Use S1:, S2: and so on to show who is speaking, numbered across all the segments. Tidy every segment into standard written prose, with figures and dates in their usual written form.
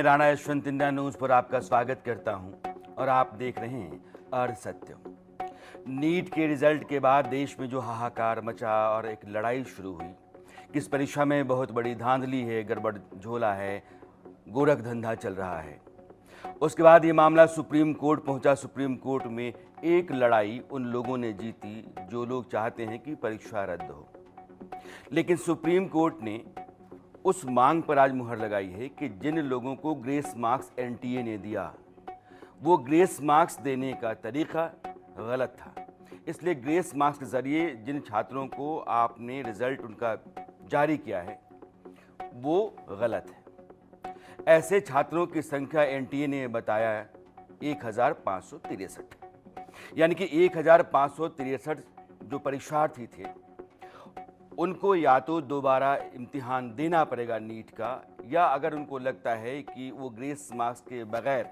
S1: Rana Yashwant India news पर आपका स्वागत करता हूं और आप देख रहे हैं अर्ध सत्यम। नीट के रिजल्ट के बाद देश में जो हाहाकार मचा और एक लड़ाई शुरू हुई कि इस परीक्षा में बहुत बड़ी धांधली है, गड़बड़ झोला है, गोरख धंधा चल रहा है। उसके बाद ये मामला सुप्रीम कोर्ट पहुंचा। सुप्रीम कोर्ट में एक लड़ाई उन लोगों ने जीती जो लोग चाहते हैं कि परीक्षा रद्द हो, लेकिन सुप्रीम कोर्ट ने उस मांग पर आज मुहर लगाई है कि जिन लोगों को ग्रेस मार्क्स एनटीए ने दिया, वो ग्रेस मार्क्स देने का तरीका गलत था। इसलिए ग्रेस मार्क्स के ज़रिए जिन छात्रों को आपने रिजल्ट उनका जारी किया है वो गलत है। ऐसे छात्रों की संख्या एनटीए ने बताया 1563, यानी कि 1563 जो परीक्षार्थी थे उनको या तो दोबारा इम्तिहान देना पड़ेगा नीट का, या अगर उनको लगता है कि वो ग्रेस मार्क्स के बगैर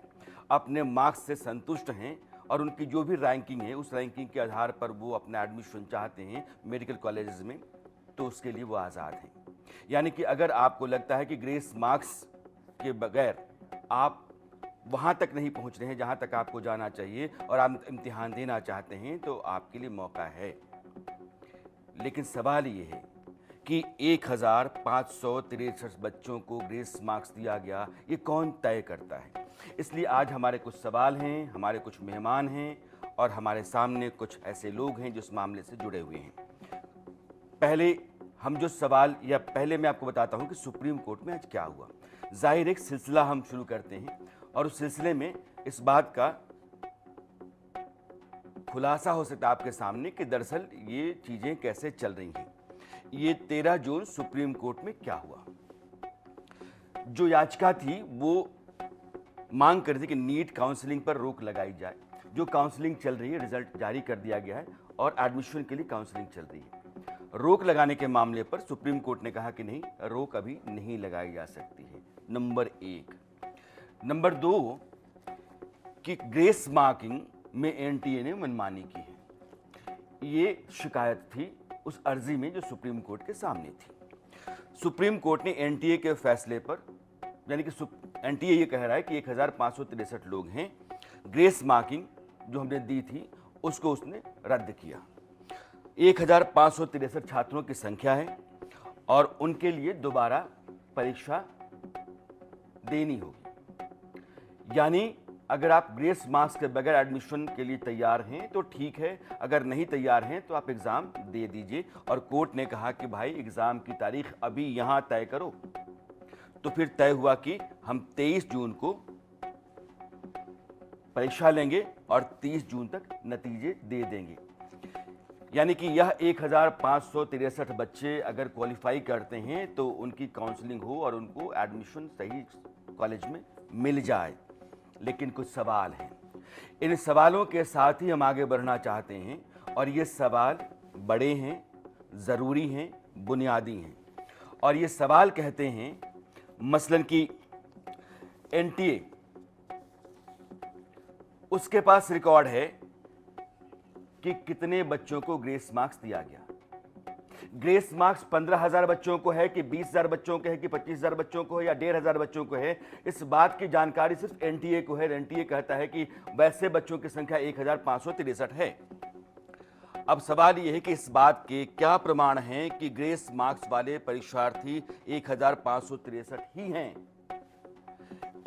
S1: अपने मार्क्स से संतुष्ट हैं और उनकी जो भी रैंकिंग है उस रैंकिंग के आधार पर वो अपना एडमिशन चाहते हैं मेडिकल कॉलेजेस में, तो उसके लिए वो आज़ाद हैं। यानी कि अगर आपको लगता है कि ग्रेस मार्क्स के बगैर आप वहाँ तक नहीं पहुँच रहे हैं जहाँ तक आपको जाना चाहिए और आप इम्तिहान देना चाहते हैं, तो आपके लिए मौका है। लेकिन सवाल ये है कि 1563 बच्चों को ग्रेस मार्क्स दिया गया, ये कौन तय करता है? इसलिए आज हमारे कुछ सवाल हैं, हमारे कुछ मेहमान हैं और हमारे सामने कुछ ऐसे लोग हैं जो इस मामले से जुड़े हुए हैं। पहले मैं आपको बताता हूं कि सुप्रीम कोर्ट में आज क्या हुआ। जाहिर एक सिलसिला हम शुरू करते हैं और उस सिलसिले में इस बात का खुलासा हो सकता है आपके सामने कि दरअसल ये चीजें कैसे चल रही हैं। ये 13 जून सुप्रीम कोर्ट में क्या हुआ। जो याचिका थी वो मांग कर थी कि नीट काउंसलिंग पर रोक लगाई जाए। जो काउंसलिंग चल रही है, रिजल्ट जारी कर दिया गया है और एडमिशन के लिए काउंसलिंग चल रही है। रोक लगाने के मामले पर सुप्रीम कोर्ट ने कहा कि नहीं, रोक अभी नहीं लगाई जा सकती है। नंबर 1। नंबर 2 कि ग्रेस मार्किंग में एनटीए ने मनमानी की है। ये शिकायत थी उस अर्जी में जो सुप्रीम कोर्ट के सामने थी। सुप्रीम कोर्ट ने एनटीए के फैसले पर, यानी कि एनटीए ये कह रहा है कि 1563 लोग हैं, ग्रेस मार्किंग जो हमने दी थी उसको उसने रद्द किया। 1563 छात्रों की संख्या है और उनके लिए दोबारा परीक्षा देनी होगी। यानी अगर आप ग्रेस मार्क्स के बगैर एडमिशन के लिए तैयार हैं तो ठीक है, अगर नहीं तैयार हैं तो आप एग्ज़ाम दे दीजिए। और कोर्ट ने कहा कि भाई एग्ज़ाम की तारीख अभी यहाँ तय करो। तो फिर तय हुआ कि हम 23 जून को परीक्षा लेंगे और 30 जून तक नतीजे दे देंगे। यानी कि यह 1563 बच्चे अगर क्वालिफाई करते हैं तो उनकी काउंसलिंग हो और उनको एडमिशन सही कॉलेज में मिल जाए। लेकिन कुछ सवाल हैं। इन सवालों के साथ ही हम आगे बढ़ना चाहते हैं और ये सवाल बड़े हैं, ज़रूरी हैं, बुनियादी हैं। और ये सवाल कहते हैं मसलन कि एनटीए, उसके पास रिकॉर्ड है कि कितने बच्चों को ग्रेस मार्क्स दिया गया। ग्रेस मार्क्स 15,000 बच्चों को है कि 20,000 बच्चों को है कि 25,000 बच्चों को है या 1,500 बच्चों को है, इस बात की जानकारी सिर्फ एनटीए को है। एनटीए कहता है कि वैसे बच्चों की संख्या 1563 है। अब सवाल यह है कि इस बात के क्या प्रमाण हैं कि ग्रेस मार्क्स वाले परीक्षार्थी 1563 ही हैं।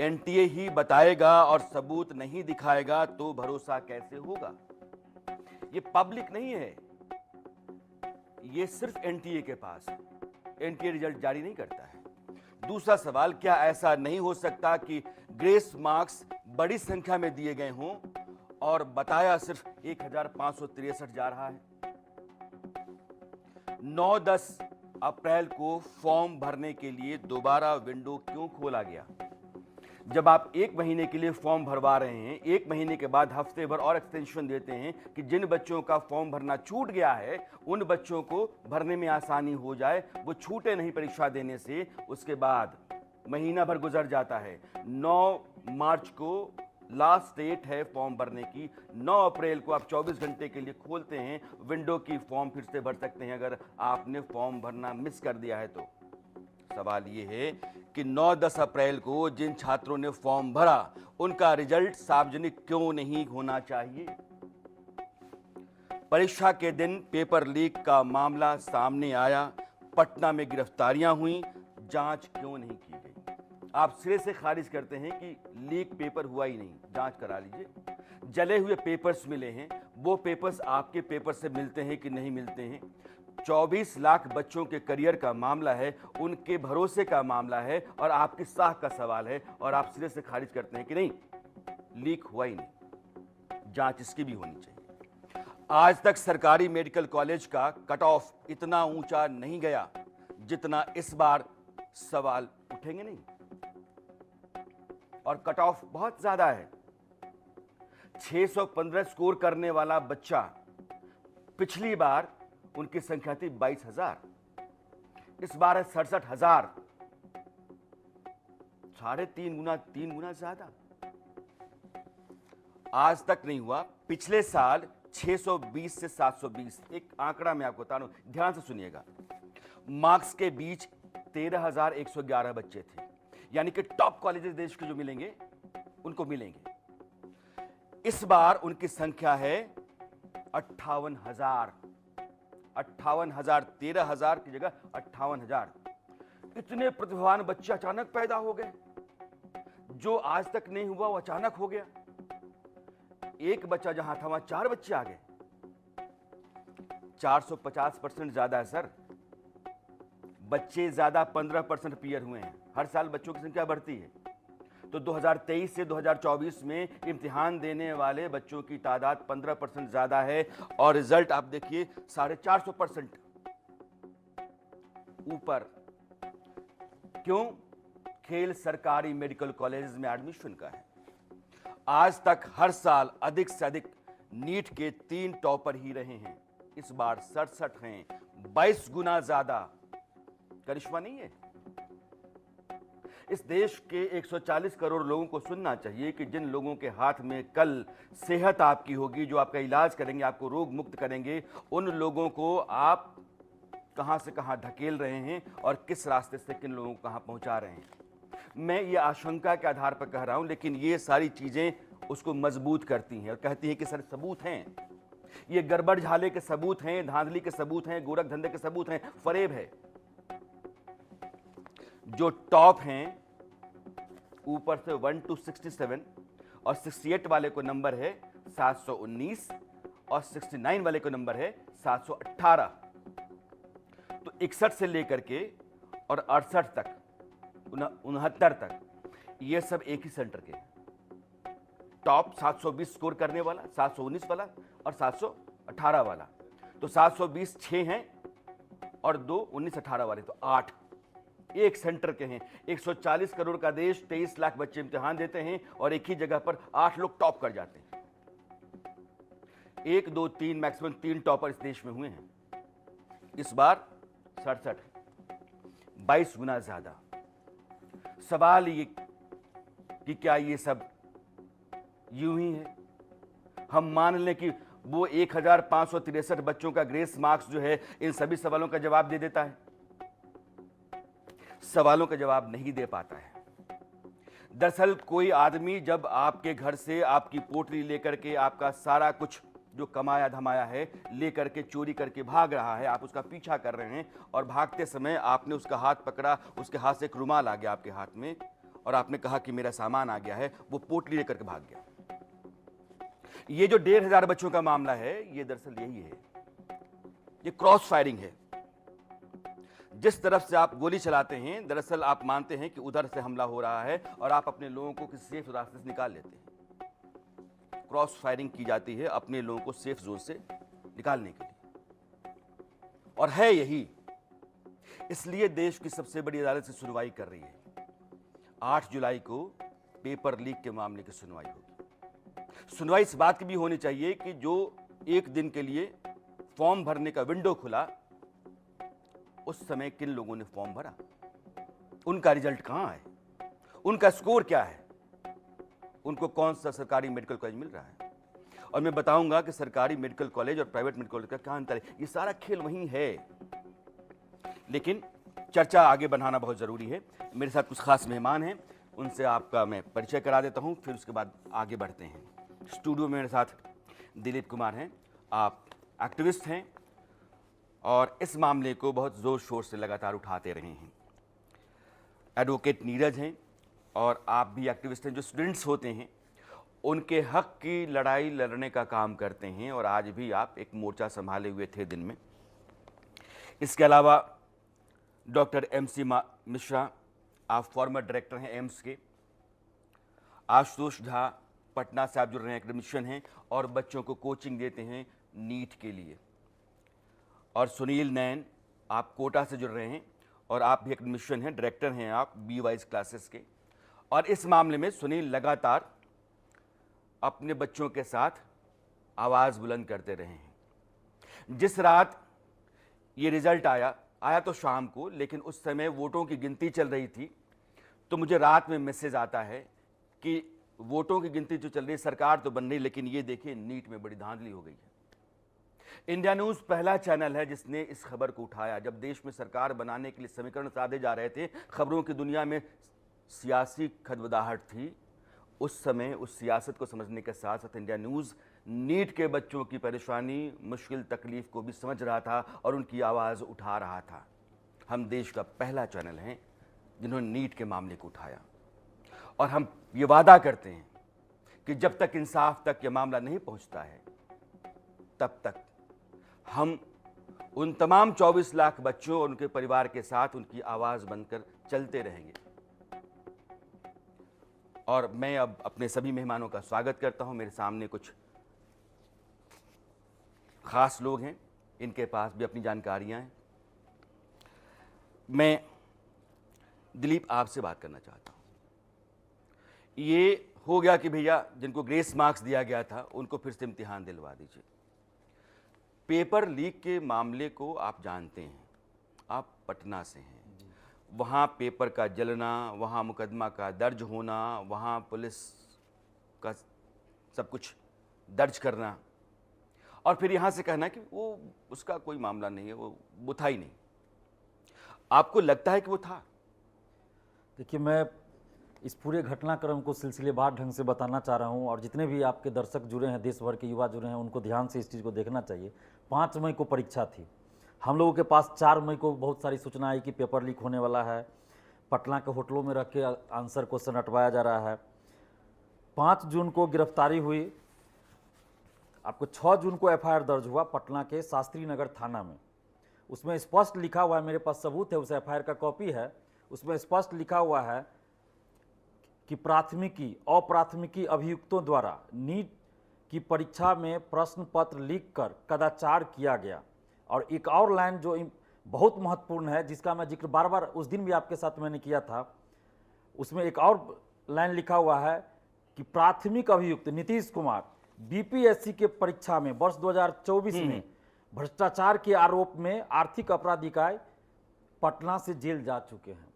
S1: एनटीए ही बताएगा और सबूत नहीं दिखाएगा तो भरोसा कैसे होगा? ये पब्लिक नहीं है, ये सिर्फ एनटीए के पास है। एनटीए रिजल्ट जारी नहीं करता है। दूसरा सवाल, क्या ऐसा नहीं हो सकता कि ग्रेस मार्क्स बड़ी संख्या में दिए गए हों और बताया सिर्फ 1563 जा रहा है? 9-10 अप्रैल को फॉर्म भरने के लिए दोबारा विंडो क्यों खोला गया? जब आप 1 महीने के लिए फॉर्म भरवा रहे हैं, 1 महीने के बाद हफ्ते भर और एक्सटेंशन देते हैं कि जिन बच्चों का फॉर्म भरना छूट गया है उन बच्चों को भरने में आसानी हो जाए, वो छूटे नहीं परीक्षा देने से। उसके बाद महीना भर गुजर जाता है। 9 मार्च को लास्ट डेट है फॉर्म भरने की। 9 अप्रैल को आप 24 घंटे के लिए खोलते हैं विंडो की, फॉर्म फिर से भर सकते हैं अगर आपने फॉर्म भरना मिस कर दिया है तो। सवाल ये है कि 9-10 अप्रैल को जिन छात्रों ने फॉर्म भरा उनका रिजल्ट सार्वजनिक क्यों नहीं होना चाहिए? परीक्षा के दिन पेपर लीक का मामला सामने आया, पटना में गिरफ्तारियां हुई, जांच क्यों नहीं की गई? आप सिरे से खारिज करते हैं कि लीक पेपर हुआ ही नहीं, जांच करा लीजिए। जले हुए पेपर्स मिले हैं, वो पेपर्स आपके पेपर से मिलते हैं कि नहीं मिलते हैं? 24 लाख बच्चों के करियर का मामला है, उनके भरोसे का मामला है और आपकी साख का सवाल है, और आप सिरे से खारिज करते हैं कि नहीं, लीक हुआ ही नहीं, जांच इसकी भी होनी चाहिए। आज तक सरकारी मेडिकल कॉलेज का कट ऑफ इतना ऊंचा नहीं गया जितना इस बार। सवाल उठेंगे नहीं, और कट ऑफ बहुत ज्यादा है। 615 स्कोर करने वाला बच्चा, पिछली बार उनकी संख्या थी 22,000, इस बार है 67,000, 3.5 गुना ज्यादा। आज तक नहीं हुआ। पिछले साल 620 से 720, एक आंकड़ा मैं आपको बता रहा हूं, ध्यान से सुनिएगा। मार्क्स के बीच 13,111 बच्चे थे, यानी कि टॉप कॉलेजेस देश के जो मिलेंगे उनको मिलेंगे। इस बार उनकी संख्या है 58,000। 58,000, 13,000 की जगह 58,000। इतने प्रतिभावान बच्चे अचानक पैदा हो गए, जो आज तक नहीं हुआ वो अचानक हो गया। एक बच्चा जहां था वहां 4 बच्चे आ गए। 450% ज्यादा है सर। बच्चे ज्यादा 15% पीयर हुए हैं। हर साल बच्चों की संख्या बढ़ती है, तो 2023 से 2024 में इम्तिहान देने वाले बच्चों की तादाद 15% ज्यादा है, और रिजल्ट आप देखिए 450% ऊपर। क्यों? खेल सरकारी मेडिकल कॉलेज में एडमिशन का है। आज तक हर साल अधिक से अधिक नीट के 3 टॉपर ही रहे हैं, इस बार 67 हैं, 22 गुना ज्यादा। करिश्मा नहीं है? इस देश के 140 करोड़ लोगों को सुनना चाहिए कि जिन लोगों के हाथ में कल सेहत आपकी होगी, जो आपका इलाज करेंगे, आपको रोग मुक्त करेंगे, उन लोगों को आप कहां से कहां धकेल रहे हैं और किस रास्ते से किन लोगों को कहां पहुंचा रहे हैं। मैं ये आशंका के आधार पर कह रहा हूं, लेकिन ये सारी चीजें उसको मजबूत करती हैं और कहती हैं कि सर सबूत हैं, ये गड़बड़ झाले के सबूत हैं, धांधली के सबूत हैं, गोरख धंधे के सबूत हैं, फरेब है। जो टॉप हैं ऊपर से 1 to 67 और 68 वाले को नंबर है 719 और 69 वाले को नंबर है 718। तो 61 से लेकर के और 68 तक, 69 तक, ये सब एक ही सेंटर के। टॉप 720 स्कोर करने वाला, 719 वाला और 718 वाला, तो 720 6 हैं और 2 19-18 वाले, तो 8 एक सेंटर के हैं। 140 करोड़ का देश, 23 लाख बच्चे इम्तिहान देते हैं और एक ही जगह पर 8 लोग टॉप कर जाते हैं। 1, 2, 3 मैक्सिमम 3 टॉपर इस देश में हुए हैं। इस बार 67, 22 गुना ज्यादा। सवाल ये कि क्या ये सब यूं ही है? हम मान लें कि वो 1563 बच्चों का ग्रेस मार्क्स जो है इन सभी सवालों का जवाब दे देता है? सवालों का जवाब नहीं दे पाता है। दरअसल कोई आदमी जब आपके घर से आपकी पोटली लेकर के आपका सारा कुछ जो कमाया धमाया है लेकर के चोरी करके भाग रहा है, आप उसका पीछा कर रहे हैं और भागते समय आपने उसका हाथ पकड़ा, उसके हाथ से एक रुमाल आ गया आपके हाथ में और आपने कहा कि मेरा सामान आ गया है, वो पोटली लेकर के भाग गया। ये जो 1,500 बच्चों का मामला है, ये दरअसल यही है, ये क्रॉस फायरिंग है। जिस तरफ से आप गोली चलाते हैं, दरअसल आप मानते हैं कि उधर से हमला हो रहा है और आप अपने लोगों को किसी सेफ रास्ते से निकाल लेते हैं। क्रॉस फायरिंग की जाती है अपने लोगों को सेफ जोन से निकालने के लिए, और है यही। इसलिए देश की सबसे बड़ी अदालत से सुनवाई कर रही है। 8 जुलाई को पेपर लीक के मामले की सुनवाई होगी। सुनवाई इस बात की भी होनी चाहिए कि जो एक दिन के लिए फॉर्म भरने का विंडो खुला, उस समय किन लोगों ने फॉर्म भरा, उनका रिजल्ट कहां है, उनका स्कोर क्या है, उनको कौन सा सरकारी मेडिकल कॉलेज मिल रहा है। और मैं बताऊंगा कि सरकारी मेडिकल कॉलेज और प्राइवेट मेडिकल कॉलेज का क्या अंतर है। ये सारा खेल वहीं है। लेकिन चर्चा आगे बढ़ाना बहुत ज़रूरी है। मेरे साथ कुछ खास मेहमान हैं, उनसे आपका मैं परिचय करा देता हूं, फिर उसके बाद आगे बढ़ते हैं। स्टूडियो में मेरे साथ दिलीप कुमार हैं। आप एक्टिविस्ट हैं और इस मामले को बहुत ज़ोर शोर से लगातार उठाते रहे हैं। एडवोकेट नीरज हैं और आप भी एक्टिविस्ट हैं। जो स्टूडेंट्स होते हैं उनके हक की लड़ाई लड़ने का काम करते हैं और आज भी आप एक मोर्चा संभाले हुए थे दिन में। इसके अलावा डॉक्टर MC मिश्रा, आप फॉर्मर डायरेक्टर हैं एम्स के। आशुतोष झा, पटना से आप जुड़ रहे हैं, एकेडमिशियन हैं और बच्चों को कोचिंग देते हैं नीट के लिए। और सुनील नैन, आप कोटा से जुड़ रहे हैं और आप भी एकेडमिशियन हैं, डायरेक्टर हैं आप BYS क्लासेस के। और इस मामले में सुनील लगातार अपने बच्चों के साथ आवाज़ बुलंद करते रहे हैं। जिस रात ये रिजल्ट आया तो शाम को, लेकिन उस समय वोटों की गिनती चल रही थी, तो मुझे रात में मैसेज आता है कि वोटों की गिनती जो चल रही है, सरकार तो बन रही, लेकिन ये देखिए नीट में बड़ी धांधली हो गई है। इंडिया न्यूज़ पहला चैनल है जिसने इस खबर को उठाया। जब देश में सरकार बनाने के लिए समीकरण साधे जा रहे थे, खबरों की दुनिया में सियासी खदबदाहट थी, उस समय उस सियासत को समझने के साथ साथ इंडिया न्यूज़ नीट के बच्चों की परेशानी, मुश्किल तकलीफ को भी समझ रहा था और उनकी आवाज़ उठा रहा था। हम देश का पहला चैनल हैं जिन्होंने नीट के मामले को उठाया और हम ये वादा करते हैं कि जब तक इंसाफ तक ये मामला नहीं पहुंचता है, तब तक हम उन तमाम 24 लाख बच्चों और उनके परिवार के साथ उनकी आवाज़ बनकर चलते रहेंगे। और मैं अब अपने सभी मेहमानों का स्वागत करता हूं। मेरे सामने कुछ खास लोग हैं, इनके पास भी अपनी जानकारियां हैं। मैं दिलीप आपसे बात करना चाहता हूं। ये हो गया कि भैया जिनको ग्रेस मार्क्स दिया गया था उनको फिर से इम्तिहान दिलवा दीजिए। पेपर लीक के मामले को आप जानते हैं, आप पटना से हैं। वहाँ पेपर का जलना, वहाँ मुकदमा का दर्ज होना, वहाँ पुलिस का सब कुछ दर्ज करना और फिर यहाँ से कहना कि वो उसका कोई मामला नहीं है, वो था ही नहीं। आपको लगता है कि वो था?
S2: देखिए, मैं इस पूरे घटनाक्रम को सिलसिलेवार ढंग से बताना चाह रहा हूँ और जितने भी आपके दर्शक जुड़े हैं, देश भर के युवा जुड़े हैं, उनको ध्यान से इस चीज़ को देखना चाहिए। 5 मई को परीक्षा थी। हम लोगों के पास 4 मई को बहुत सारी सूचना आई कि पेपर लीक होने वाला है। पटना के होटलों में रख के आंसर क्वेश्चन हटवाया जा रहा है। 5 जून को गिरफ्तारी हुई। आपको 6 जून को FIR दर्ज हुआ पटना के शास्त्री नगर थाना में। उसमें स्पष्ट लिखा हुआ है, मेरे पास सबूत है, उस FIR का कॉपी है। उसमें स्पष्ट लिखा हुआ है कि प्राथमिकी अप्राथमिकी अभियुक्तों द्वारा नीट की परीक्षा में प्रश्न पत्र लीक कर कदाचार किया गया। और एक और लाइन जो बहुत महत्वपूर्ण है, जिसका मैं जिक्र बार बार उस दिन भी आपके साथ मैंने किया था, उसमें एक और लाइन लिखा हुआ है कि प्राथमिक अभियुक्त नीतीश कुमार BPSC के परीक्षा में वर्ष 2024 में भ्रष्टाचार के आरोप में आर्थिक अपराध इकाई पटना से जेल जा चुके हैं।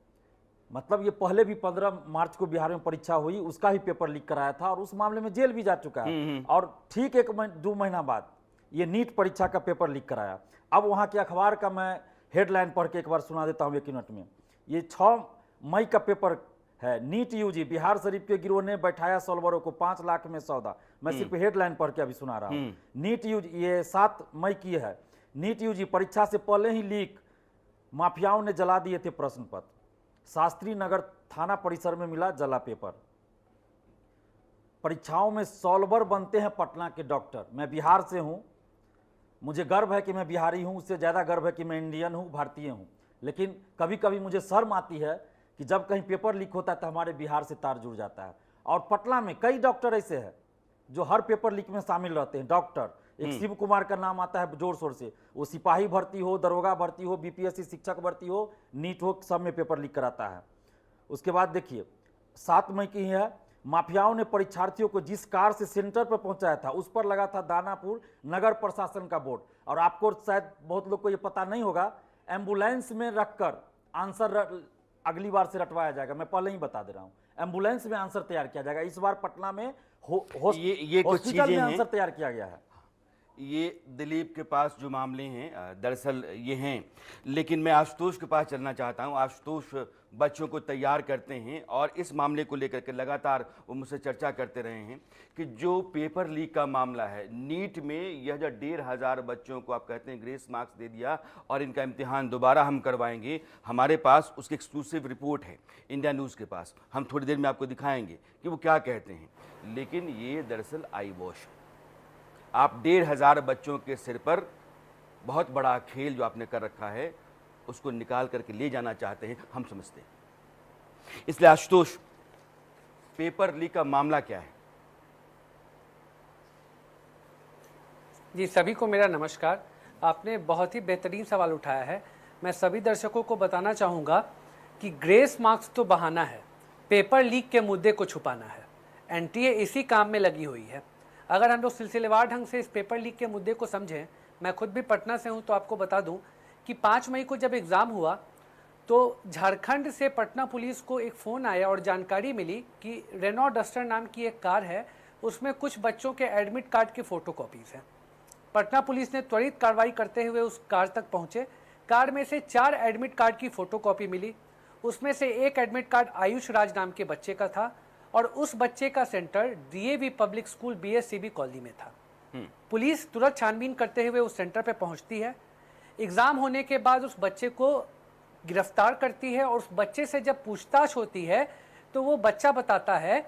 S2: मतलब ये पहले भी 15 मार्च को बिहार में परीक्षा हुई, उसका ही पेपर लीक कराया था और उस मामले में जेल भी जा चुका है। और ठीक 1-2 महीना बाद ये नीट परीक्षा का पेपर लीक कराया। अब वहाँ के अखबार का मैं हेडलाइन पढ़ के एक बार सुना देता हूँ 1 मिनट में। ये 6 मई का पेपर है। नीट UG बिहार शरीफ के गिरोह ने बैठाया सॉल्वरों को 5 लाख में सौदा। मैं सिर्फ हेडलाइन पढ़ के अभी सुना रहा हूँ। नीट UG, ये 7 मई की है। नीट UG परीक्षा से पहले ही लीक, माफियाओं ने जला दिए थे प्रश्न पत्र। शास्त्री नगर थाना परिसर में मिला जला पेपर। परीक्षाओं में सॉल्वर बनते हैं पटना के डॉक्टर। मैं बिहार से हूं, मुझे गर्व है कि मैं बिहारी हूं, उससे ज़्यादा गर्व है कि मैं इंडियन हूं, भारतीय हूं। लेकिन कभी कभी मुझे शर्म आती है कि जब कहीं पेपर लीक होता है तो हमारे बिहार से तार जुड़ जाता है। और पटना में कई डॉक्टर ऐसे हैं जो हर पेपर लीक में शामिल रहते हैं। डॉक्टर एक शिव कुमार का नाम आता है जोर शोर से। वो सिपाही भर्ती हो, दरोगा भर्ती हो, BPSC शिक्षक भर्ती हो, नीट हो, सब में पेपर लीक कराता है। उसके बाद देखिए 7 मई की है। माफियाओं ने परीक्षार्थियों को जिस कार से सेंटर पर पहुंचाया था उस पर लगा था दानापुर नगर प्रशासन का बोर्ड। और आपको शायद बहुत लोग को ये पता नहीं होगा, एम्बुलेंस में रखकर आंसर अगली बार से रटवाया जाएगा। मैं पहले ही बता दे रहा हूँ, एम्बुलेंस में आंसर तैयार किया जाएगा। इस बार पटना में
S1: ये कुछ
S2: हॉस्पिटल
S1: चीजें
S2: में
S1: हैं,
S2: आंसर तैयार किया गया है।
S1: ये दिलीप के पास जो मामले हैं दरअसल ये हैं, लेकिन मैं आशुतोष के पास चलना चाहता हूँ। आशुतोष बच्चों को तैयार करते हैं और इस मामले को लेकर के लगातार वो मुझसे चर्चा करते रहे हैं कि जो पेपर लीक का मामला है, नीट में यह जो 1,500 बच्चों को आप कहते हैं ग्रेस मार्क्स दे दिया और इनका इम्तिहान दोबारा हम करवाएंगे। हमारे पास उसकी एक्सक्लूसिव रिपोर्ट है इंडिया न्यूज़ के पास, हम थोड़ी देर में आपको दिखाएंगे कि वो क्या कहते हैं। लेकिन ये दरअसल आई वॉश, आप 1,500 बच्चों के सिर पर बहुत बड़ा खेल जो आपने कर रखा है उसको निकाल करके ले जाना चाहते हैं, हम समझते हैं। इसलिए आशुतोष, पेपर लीक का मामला क्या है?
S3: जी, सभी को मेरा नमस्कार। आपने बहुत ही बेहतरीन सवाल उठाया है। मैं सभी दर्शकों को बताना चाहूँगा कि ग्रेस मार्क्स तो बहाना है, पेपर लीक के मुद्दे को छुपाना है। एनटीए इसी काम में लगी हुई है। अगर हम लोग सिलसिलेवार ढंग से इस पेपर लीक के मुद्दे को समझें, मैं खुद भी पटना से हूँ तो आपको बता दूँ कि 5 मई को जब एग्ज़ाम हुआ तो झारखंड से पटना पुलिस को एक फ़ोन आया और जानकारी मिली कि रेनॉ डस्टर नाम की एक कार है, उसमें कुछ बच्चों के एडमिट कार्ड की फ़ोटोकॉपीज़ हैं। पटना पुलिस ने त्वरित कार्रवाई करते हुए उस कार तक पहुंचे। कार में से 4 एडमिट कार्ड की फ़ोटोकॉपी मिली। उसमें से एक एडमिट कार्ड आयुष राज नाम के बच्चे का था और उस बच्चे का centre DAV public school BSCB colony में था। पुलिस तुरंत छानबीन करते हुए उस सेंटर पर पहुंचती है। एग्ज़ाम होने के बाद उस बच्चे को गिरफ्तार करती है और उस बच्चे से जब पूछताछ होती है तो वो बच्चा बताता है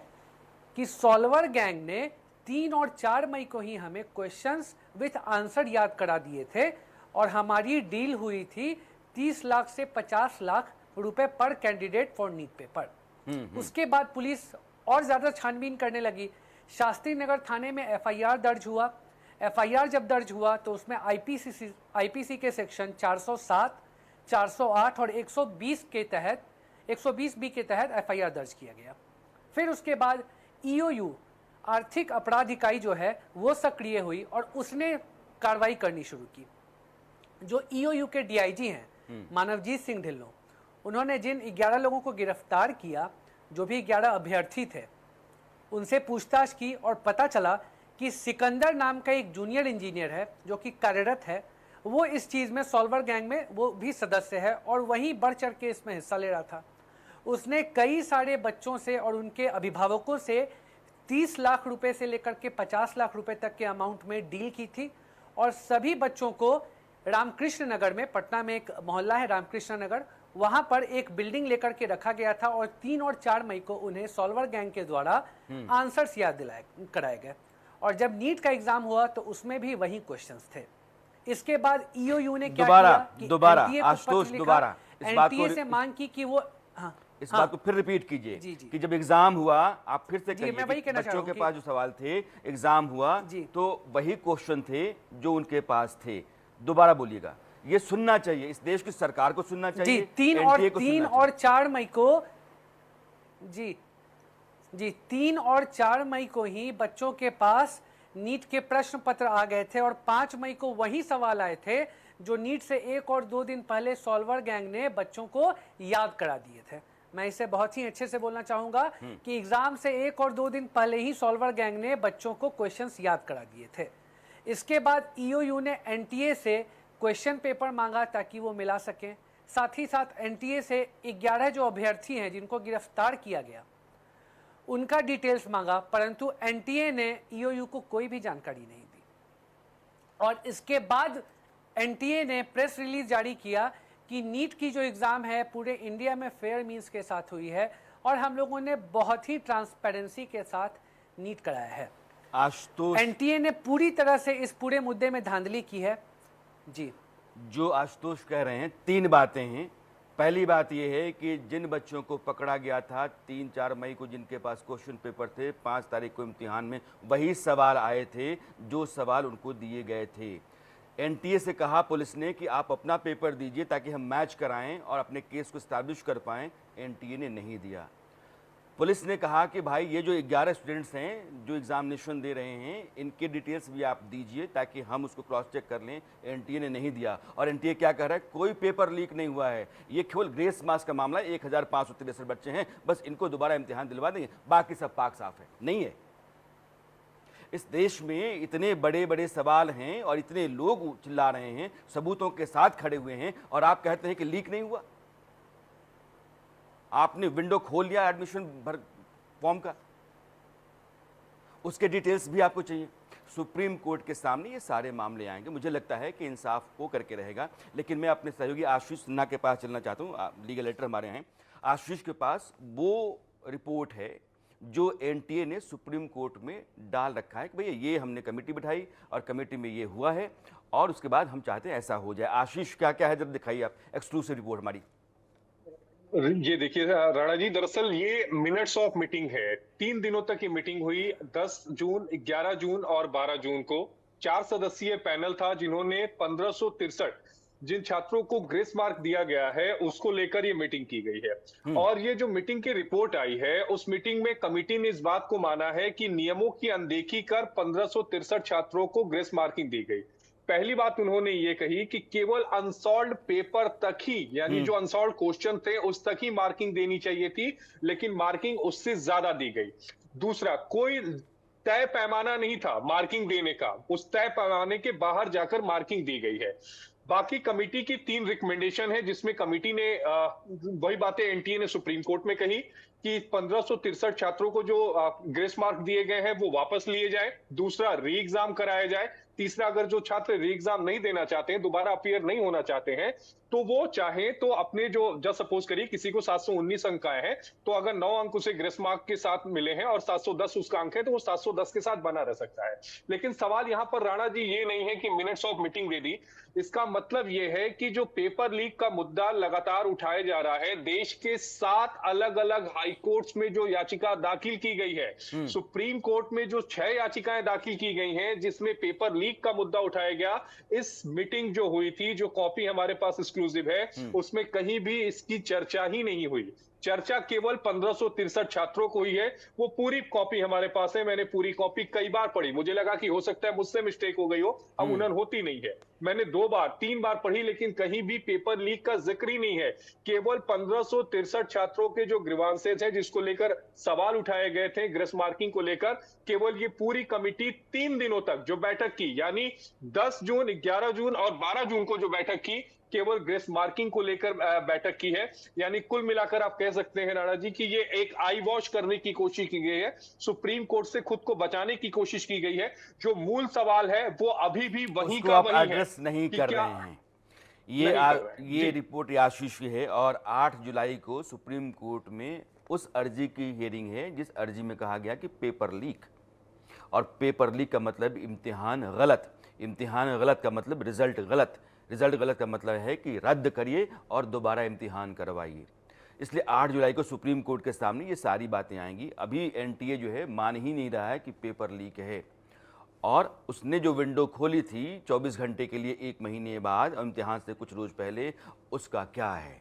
S3: कि सॉल्वर गैंग ने 3 और 4 मई को ही हमें क्वेश्चंस विथ आंसर याद करा दिए थे और हमारी डील हुई थी 30 लाख से 50 लाख रुपए पर कैंडिडेट फॉर नीट पेपर। उसके बाद पुलिस और ज़्यादा छानबीन करने लगी। शास्त्री नगर थाने में एफआईआर दर्ज हुआ। एफआईआर जब दर्ज हुआ तो उसमें आईपीसी के सेक्शन 407, 408 और 120 के तहत 120 बी के तहत एफआईआर दर्ज किया गया। फिर उसके बाद ईओयू आर्थिक अपराध इकाई जो है वो सक्रिय हुई और उसने कार्रवाई करनी शुरू की। जो ईओयू के डीआईजी हैं मानवजीत सिंह ढिल्लों, उन्होंने जिन 11 लोगों को गिरफ्तार किया, जो भी 11 अभ्यर्थी थे, उनसे पूछताछ की और पता चला कि सिकंदर नाम का एक जूनियर इंजीनियर है जो कि कार्यरत है। वो इस चीज़ में सॉल्वर गैंग में वो भी सदस्य है और वहीं बढ़ चढ़ के इसमें हिस्सा ले रहा था। उसने कई सारे बच्चों से और उनके अभिभावकों से 30 लाख रुपए से लेकर के 50 लाख रुपए तक के अमाउंट में डील की थी और सभी बच्चों को रामकृष्ण नगर में, पटना में एक मोहल्ला है रामकृष्ण नगर, वहां पर एक बिल्डिंग लेकर के रखा गया था और 3 और 4 मई को उन्हें सॉल्वर गैंग के द्वारा आंसर्स याद कराए गए। और जब नीट का एग्जाम हुआ तो उसमें भी वही क्वेश्चंस थे। इसके बाद ईओयू ने क्या किया कि एनटीए से मांग की कि वो
S1: इस बात को फिर रिपीट कीजिए कि जब एग्जाम हुआ, आप फिर से कहिए कि बच्चों के पास जो सवाल थे, एग्जाम हुआ तो वही क्वेश्चन थे जो उनके पास थे। दोबारा बोलिएगा, ये सुनना चाहिए, इस देश की सरकार को सुनना चाहिए।
S3: 3 और 4 मई को 3 और 4 मई को ही बच्चों के पास नीट के प्रश्न पत्र आ गए थे और 5 मई को वही सवाल आए थे जो नीट से 1 और 2 दिन पहले सॉल्वर गैंग ने बच्चों को याद करा दिए थे। मैं इसे बहुत ही अच्छे से बोलना चाहूंगा कि एग्जाम से 1 और 2 दिन पहले ही सॉल्वर गैंग ने बच्चों को क्वेश्चंस याद करा दिए थे। इसके बाद ईओयू ने एनटीए से क्वेश्चन पेपर मांगा ताकि वो मिला सकें। साथ ही साथ एनटीए से 11 जो अभ्यर्थी हैं जिनको गिरफ्तार किया गया, उनका डिटेल्स मांगा, परंतु एनटीए ने ईओयू को कोई भी जानकारी नहीं दी। और इसके बाद एनटीए ने प्रेस रिलीज जारी किया कि नीट की जो एग्ज़ाम है पूरे इंडिया में फेयर मींस के साथ हुई है और हम लोगों ने बहुत ही ट्रांसपेरेंसी के साथ नीट कराया है।
S1: आशुतोष,
S3: एनटीए ने पूरी तरह से इस पूरे मुद्दे में धांधली की है। जी,
S1: जो आशुतोष कह रहे हैं, 3 बातें हैं। पहली बात यह है कि जिन बच्चों को पकड़ा गया था 3-4 मई को, जिनके पास क्वेश्चन पेपर थे, 5 तारीख को इम्तिहान में वही सवाल आए थे जो सवाल उनको दिए गए थे। एनटीए से कहा पुलिस ने कि आप अपना पेपर दीजिए ताकि हम मैच कराएं और अपने केस को स्टैब्लिश कर पाएं। एनटीए ने नहीं दिया। पुलिस ने कहा कि भाई ये जो 11 स्टूडेंट्स हैं जो एग्जामिनेशन दे रहे हैं, इनके डिटेल्स भी आप दीजिए ताकि हम उसको क्रॉस चेक कर लें। एनटीए ने नहीं दिया। और एनटीए क्या कह रहा है, कोई पेपर लीक नहीं हुआ है, ये केवल ग्रेस मार्क्स का मामला है। 1563 बच्चे हैं, बस इनको दोबारा इम्तिहान दिलवा देंगे, बाकी सब पाक साफ है। नहीं है। इस देश में इतने बड़े बड़े सवाल हैं और इतने लोग चिल्ला रहे हैं, सबूतों के साथ खड़े हुए हैं, और आप कहते हैं कि लीक नहीं हुआ। आपने विंडो खोल लिया एडमिशन भर फॉर्म का, उसके डिटेल्स भी आपको चाहिए। सुप्रीम कोर्ट के सामने ये सारे मामले आएंगे। मुझे लगता है कि इंसाफ हो करके रहेगा। लेकिन मैं अपने सहयोगी आशीष सिन्हा के पास चलना चाहता हूँ, लीगल लेटर हमारे हैं। आशीष के पास वो रिपोर्ट है जो एनटीए ने सुप्रीम कोर्ट में डाल रखा है कि भैया ये हमने कमेटी बिठाई और कमेटी में ये हुआ है और उसके बाद हम चाहते हैं ऐसा हो जाए। आशीष क्या क्या है जब दिखाइए आप, एक्सक्लूसिव रिपोर्ट हमारी।
S4: ये देखिए राणा जी, दरअसल ये मिनट्स ऑफ मीटिंग है। 3 दिनों तक ये मीटिंग हुई, 10 जून, 11 जून और 12 जून को। 4 सदस्यीय पैनल था जिन्होंने 1563 जिन छात्रों को ग्रेस मार्क दिया गया है उसको लेकर ये मीटिंग की गई है। और ये जो मीटिंग की रिपोर्ट आई है, उस मीटिंग में कमेटी ने इस बात को माना है कि नियमों की अनदेखी कर 1563 छात्रों को ग्रेस मार्किंग दी गई। पहली बात उन्होंने ये कही कि केवल अनसॉल्व्ड पेपर तक ही, यानी जो अनसॉल्व्ड क्वेश्चन थे उस तक ही मार्किंग देनी चाहिए थी, लेकिन मार्किंग उससे ज्यादा दी गई। दूसरा, कोई तय पैमाना नहीं था मार्किंग देने का, उस तय पैमाने के बाहर जाकर मार्किंग दी गई है। बाकी कमेटी की 3 रिकमेंडेशन है, जिसमें कमेटी ने वही बातें एनटीए ने सुप्रीम कोर्ट में कही कि 1563 छात्रों को जो ग्रेस मार्क दिए गए हैं वो वापस लिए जाए। दूसरा, री एग्जाम कराया जाए। तीसरा, अगर जो छात्र री एग्जाम नहीं देना चाहते हैं, दोबारा अपीयर नहीं होना चाहते हैं, तो वो चाहे तो अपने जो जस्ट सपोज करिए किसी को 719 अंक आए हैं, तो अगर 9 अंक उसे ग्रेस मार्क के साथ मिले हैं और 710 उसका अंक है, तो वो 710 के साथ बना रह सकता है। लेकिन सवाल यहां पर राणा जी ये नहीं है कि मिनट्स ऑफ मीटिंग दे दी। इसका मतलब ये है कि जो पेपर लीक का मुद्दा लगातार उठाया जा रहा है, देश के 7 अलग अलग हाई कोर्ट्स में जो याचिका दाखिल की गई है, सुप्रीम कोर्ट में जो 6 याचिकाएं दाखिल की गई हैं जिसमें पेपर लीक का मुद्दा उठाया गया, इस मीटिंग जो हुई थी, जो कॉपी हमारे पास एक्सक्लूसिव है, उसमें कहीं भी इसकी चर्चा ही नहीं हुई। चर्चा केवल 1563 छात्रों को ही है। वो पूरी कॉपी हमारे पास है, मैंने पूरी कॉपी कई बार पढ़ी। मुझे लगा कि हो सकता है मुझसे मिस्टेक हो गई हो, अब उन्हें होती नहीं है। मैंने 2 बार 3 बार पढ़ी, लेकिन कहीं भी पेपर लीक का जिक्र ही नहीं है। केवल 1563 छात्रों के जो ग्रीवांसेस हैं, जिसको लेकर सवाल उठाए गए थे ग्रेस मार्किंग को लेकर, केवल ये पूरी कमिटी 3 दिनों तक जो बैठक की, यानी 10 जून, 11 जून और 12 जून को जो बैठक की, केवल ग्रेस मार्किंग को लेकर बैठक की है। यानी कुल मिलाकर आप कह सकते हैं राणा जी कि ये एक आई वॉश करने की कोशिश की गई है, सुप्रीम कोर्ट से खुद को बचाने की कोशिश की गई है। जो मूल सवाल है वो अभी भी वही का वही है।
S1: एड्रेस नहीं कर रहे हैं। ये रिपोर्ट आशीष की है और 8 जुलाई को सुप्रीम कोर्ट में उस अर्जी की हियरिंग है जिस अर्जी में कहा गया कि पेपर लीक, और पेपर लीक का मतलब इम्तिहान गलत, इम्तिहान गलत का मतलब रिजल्ट गलत, रिजल्ट गलत का मतलब है कि रद्द करिए और दोबारा इम्तिहान करवाइए। इसलिए 8 जुलाई को सुप्रीम कोर्ट के सामने ये सारी बातें आएंगी। अभी एनटीए जो है मान ही नहीं रहा है कि पेपर लीक है, और उसने जो विंडो खोली थी 24 घंटे के लिए 1 महीने बाद इम्तिहान से कुछ रोज पहले, उसका क्या है,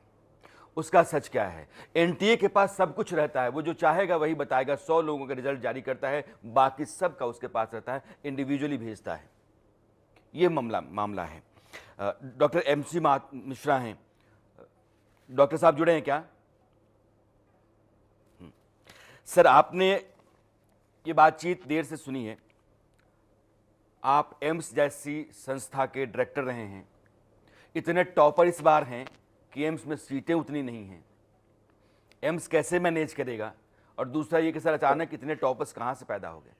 S1: उसका सच क्या है। एनटीए के पास सब कुछ रहता है, वो जो चाहेगा वही बताएगा। 100 लोगों का रिजल्ट जारी करता है, बाकी सब का उसके पास रहता है, इंडिविजुअली भेजता है। ये मामला है। डॉक्टर MC मिश्रा हैं। डॉक्टर साहब जुड़े हैं क्या? सर, आपने ये बातचीत देर से सुनी है। आप एम्स जैसी संस्था के डायरेक्टर रहे हैं, इतने टॉपर इस बार हैं कि एम्स में सीटें उतनी नहीं हैं। एम्स कैसे मैनेज करेगा? और दूसरा ये कि सर अचानक इतने टॉपर्स कहां से पैदा हो गए?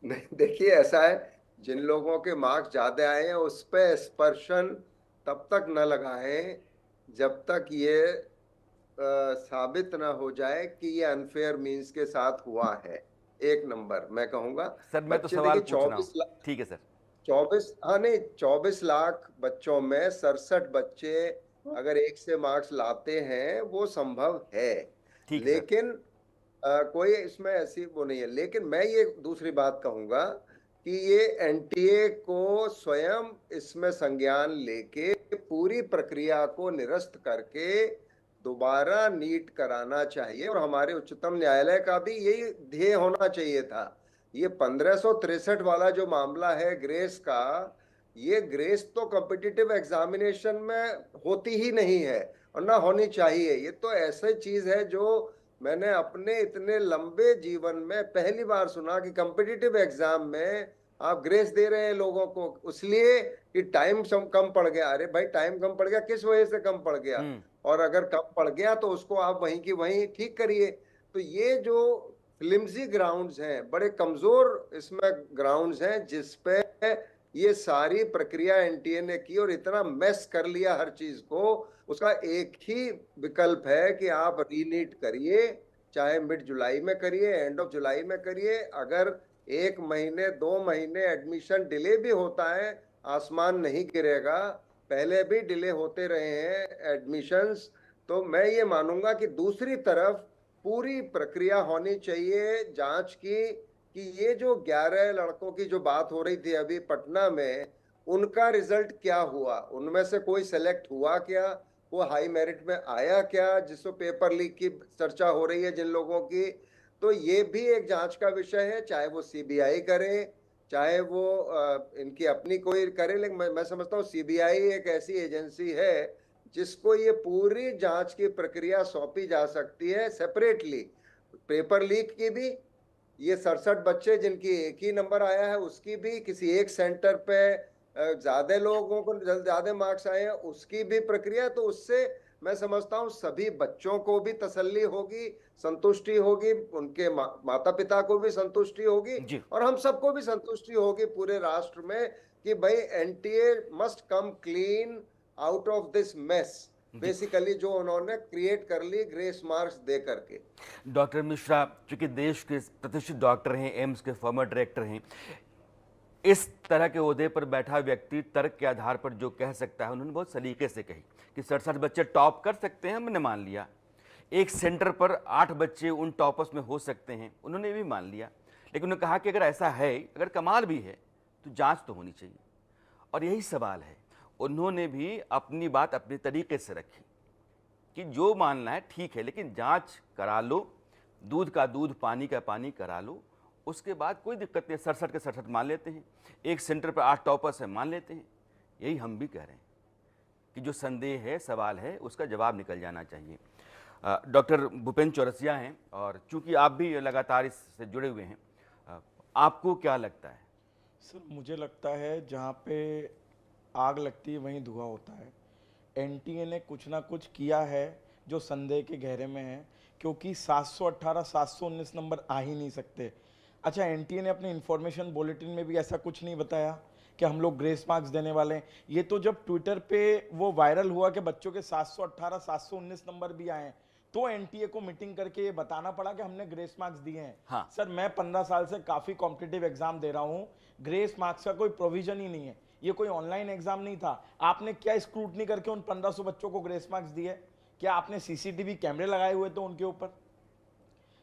S5: नहीं, देखिए ऐसा है, जिन लोगों के मार्क्स ज्यादा आए हैं उस पर स्पर्शन तब तक न लगाएं जब तक ये साबित ना हो जाए कि ये अनफेयर मींस के साथ हुआ है। 1 नंबर मैं कहूंगा।
S1: सर मैं तो सवाल पूछ रहा हूं। ठीक है सर।
S5: 24 लाख बच्चों में 67 बच्चे अगर 1 से मार्क्स लाते हैं वो संभव है, लेकिन कोई इसमें ऐसी वो नहीं है। लेकिन मैं ये दूसरी बात कहूंगा कि ये एनटीए को स्वयं इसमें संज्ञान लेके पूरी प्रक्रिया को निरस्त करके दोबारा नीट कराना चाहिए, और हमारे उच्चतम न्यायालय का भी यही ध्येय होना चाहिए था। ये 1563 वाला जो मामला है ग्रेस का, ये ग्रेस तो कॉम्पिटिटिव एग्जामिनेशन में होती ही नहीं है और ना होनी चाहिए। ये तो ऐसी चीज है जो मैंने अपने इतने लंबे जीवन में पहली बार सुना कि कॉम्पिटिटिव एग्जाम में आप ग्रेस दे रहे हैं लोगों को इसलिए कि टाइम कम पड़ गया। अरे भाई, टाइम कम पड़ गया, किस वजह से कम पड़ गया? और अगर कम पड़ गया तो उसको आप वहीं की वहीं ठीक करिए। तो ये जो फ्लिम्सी ग्राउंड्स हैं, बड़े कमजोर इसमें ग्राउंड्स हैं, जिसपे ये सारी प्रक्रिया एनटीए ने की और इतना मेस कर लिया हर चीज को। उसका एक ही विकल्प है कि आप रीनीट करिए, चाहे मिड जुलाई में करिए, एंड ऑफ जुलाई में करिए। अगर 1 महीने 2 महीने एडमिशन डिले भी होता है, आसमान नहीं गिरेगा। पहले भी डिले होते रहे हैं एडमिशंस। तो मैं ये मानूंगा कि दूसरी तरफ पूरी प्रक्रिया होनी चाहिए जांच की कि ये जो 11 लड़कों की जो बात हो रही थी अभी पटना में, उनका रिजल्ट क्या हुआ? उनमें से कोई सेलेक्ट हुआ क्या? वो हाई मेरिट में आया क्या? जिसको पेपर लीक की चर्चा हो रही है जिन लोगों की, तो ये भी एक जांच का विषय है। चाहे वो सीबीआई करे, चाहे वो इनकी अपनी कोई करे, लेकिन मैं समझता हूँ सीबीआई एक ऐसी एजेंसी है जिसको ये पूरी जांच की प्रक्रिया सौंपी जा सकती है सेपरेटली। पेपर लीक की भी, ये 67 बच्चे जिनकी एक ही नंबर आया है उसकी भी, किसी एक सेंटर पे ज्यादा लोगों को ज्यादा मार्क्स आए हैं उसकी भी प्रक्रिया। तो उससे मैं समझता हूँ सभी बच्चों को भी तसल्ली होगी, संतुष्टि होगी, उनके माता पिता को भी संतुष्टि होगी
S1: जी।
S5: और हम सबको भी संतुष्टि होगी पूरे राष्ट्र में कि भाई NTA must come clean out of this mess, basically जो उन्होंने क्रिएट कर ली ग्रेस मार्क्स दे करके।
S1: डॉक्टर मिश्रा चूंकि देश के प्रतिष्ठित डॉक्टर हैं, एम्स के फॉर्मर डायरेक्टर हैं, इस तरह के ओहदे पर बैठा व्यक्ति तर्क के आधार पर जो कह सकता है, उन्होंने बहुत सलीके से कही कि 67 बच्चे टॉप कर सकते हैं, हमने मान लिया। एक सेंटर पर 8 बच्चे उन टॉपर्स में हो सकते हैं, उन्होंने भी मान लिया। लेकिन उन्होंने कहा कि अगर ऐसा है, अगर कमाल भी है, तो जांच तो होनी चाहिए। और यही सवाल है, उन्होंने भी अपनी बात अपने तरीके से रखी कि जो मानना है ठीक है, लेकिन जांच करा लो, दूध का दूध पानी का पानी करा लो, उसके बाद कोई दिक्कत नहीं। 67 के 67 मान लेते हैं, एक सेंटर पर 8 टॉपर्स हैं, मान लेते हैं। यही हम भी कह रहे हैं कि जो संदेह है, सवाल है, उसका जवाब निकल जाना चाहिए। डॉक्टर भूपेंद्र चौरसिया हैं और चूंकि आप भी लगातार इससे जुड़े हुए हैं, आपको क्या लगता है?
S6: सर, मुझे लगता है जहाँ पे आग लगती है वहीं धुआं होता है। एनटीए ने कुछ ना कुछ किया है जो संदेह के घेरे में है, क्योंकि 718 719 नंबर आ ही नहीं सकते। अच्छा, एनटीए ने अपने इंफॉर्मेशन बुलेटिन में भी ऐसा कुछ नहीं बताया कि हम लोग ग्रेस मार्क्स देने वाले हैं। ये तो जब ट्विटर पे वो वायरल हुआ कि बच्चों के 718 719 नंबर भी आए हैं, तो एनटीए को मीटिंग करके ये बताना पड़ा कि हमने ग्रेस मार्क्स दिए हैं।
S1: हाँ।
S6: सर, मैं 15 साल से काफी कॉम्पिटिटिव एग्जाम दे रहा हूँ, ग्रेस मार्क्स का कोई प्रोविजन ही नहीं है। ये कोई ऑनलाइन एग्जाम नहीं था। आपने क्या स्क्रूटनी करके उन 1500 बच्चों को ग्रेस मार्क्स दिए? क्या आपने सीसीटीवी कैमरे लगाए हुए थे उनके ऊपर?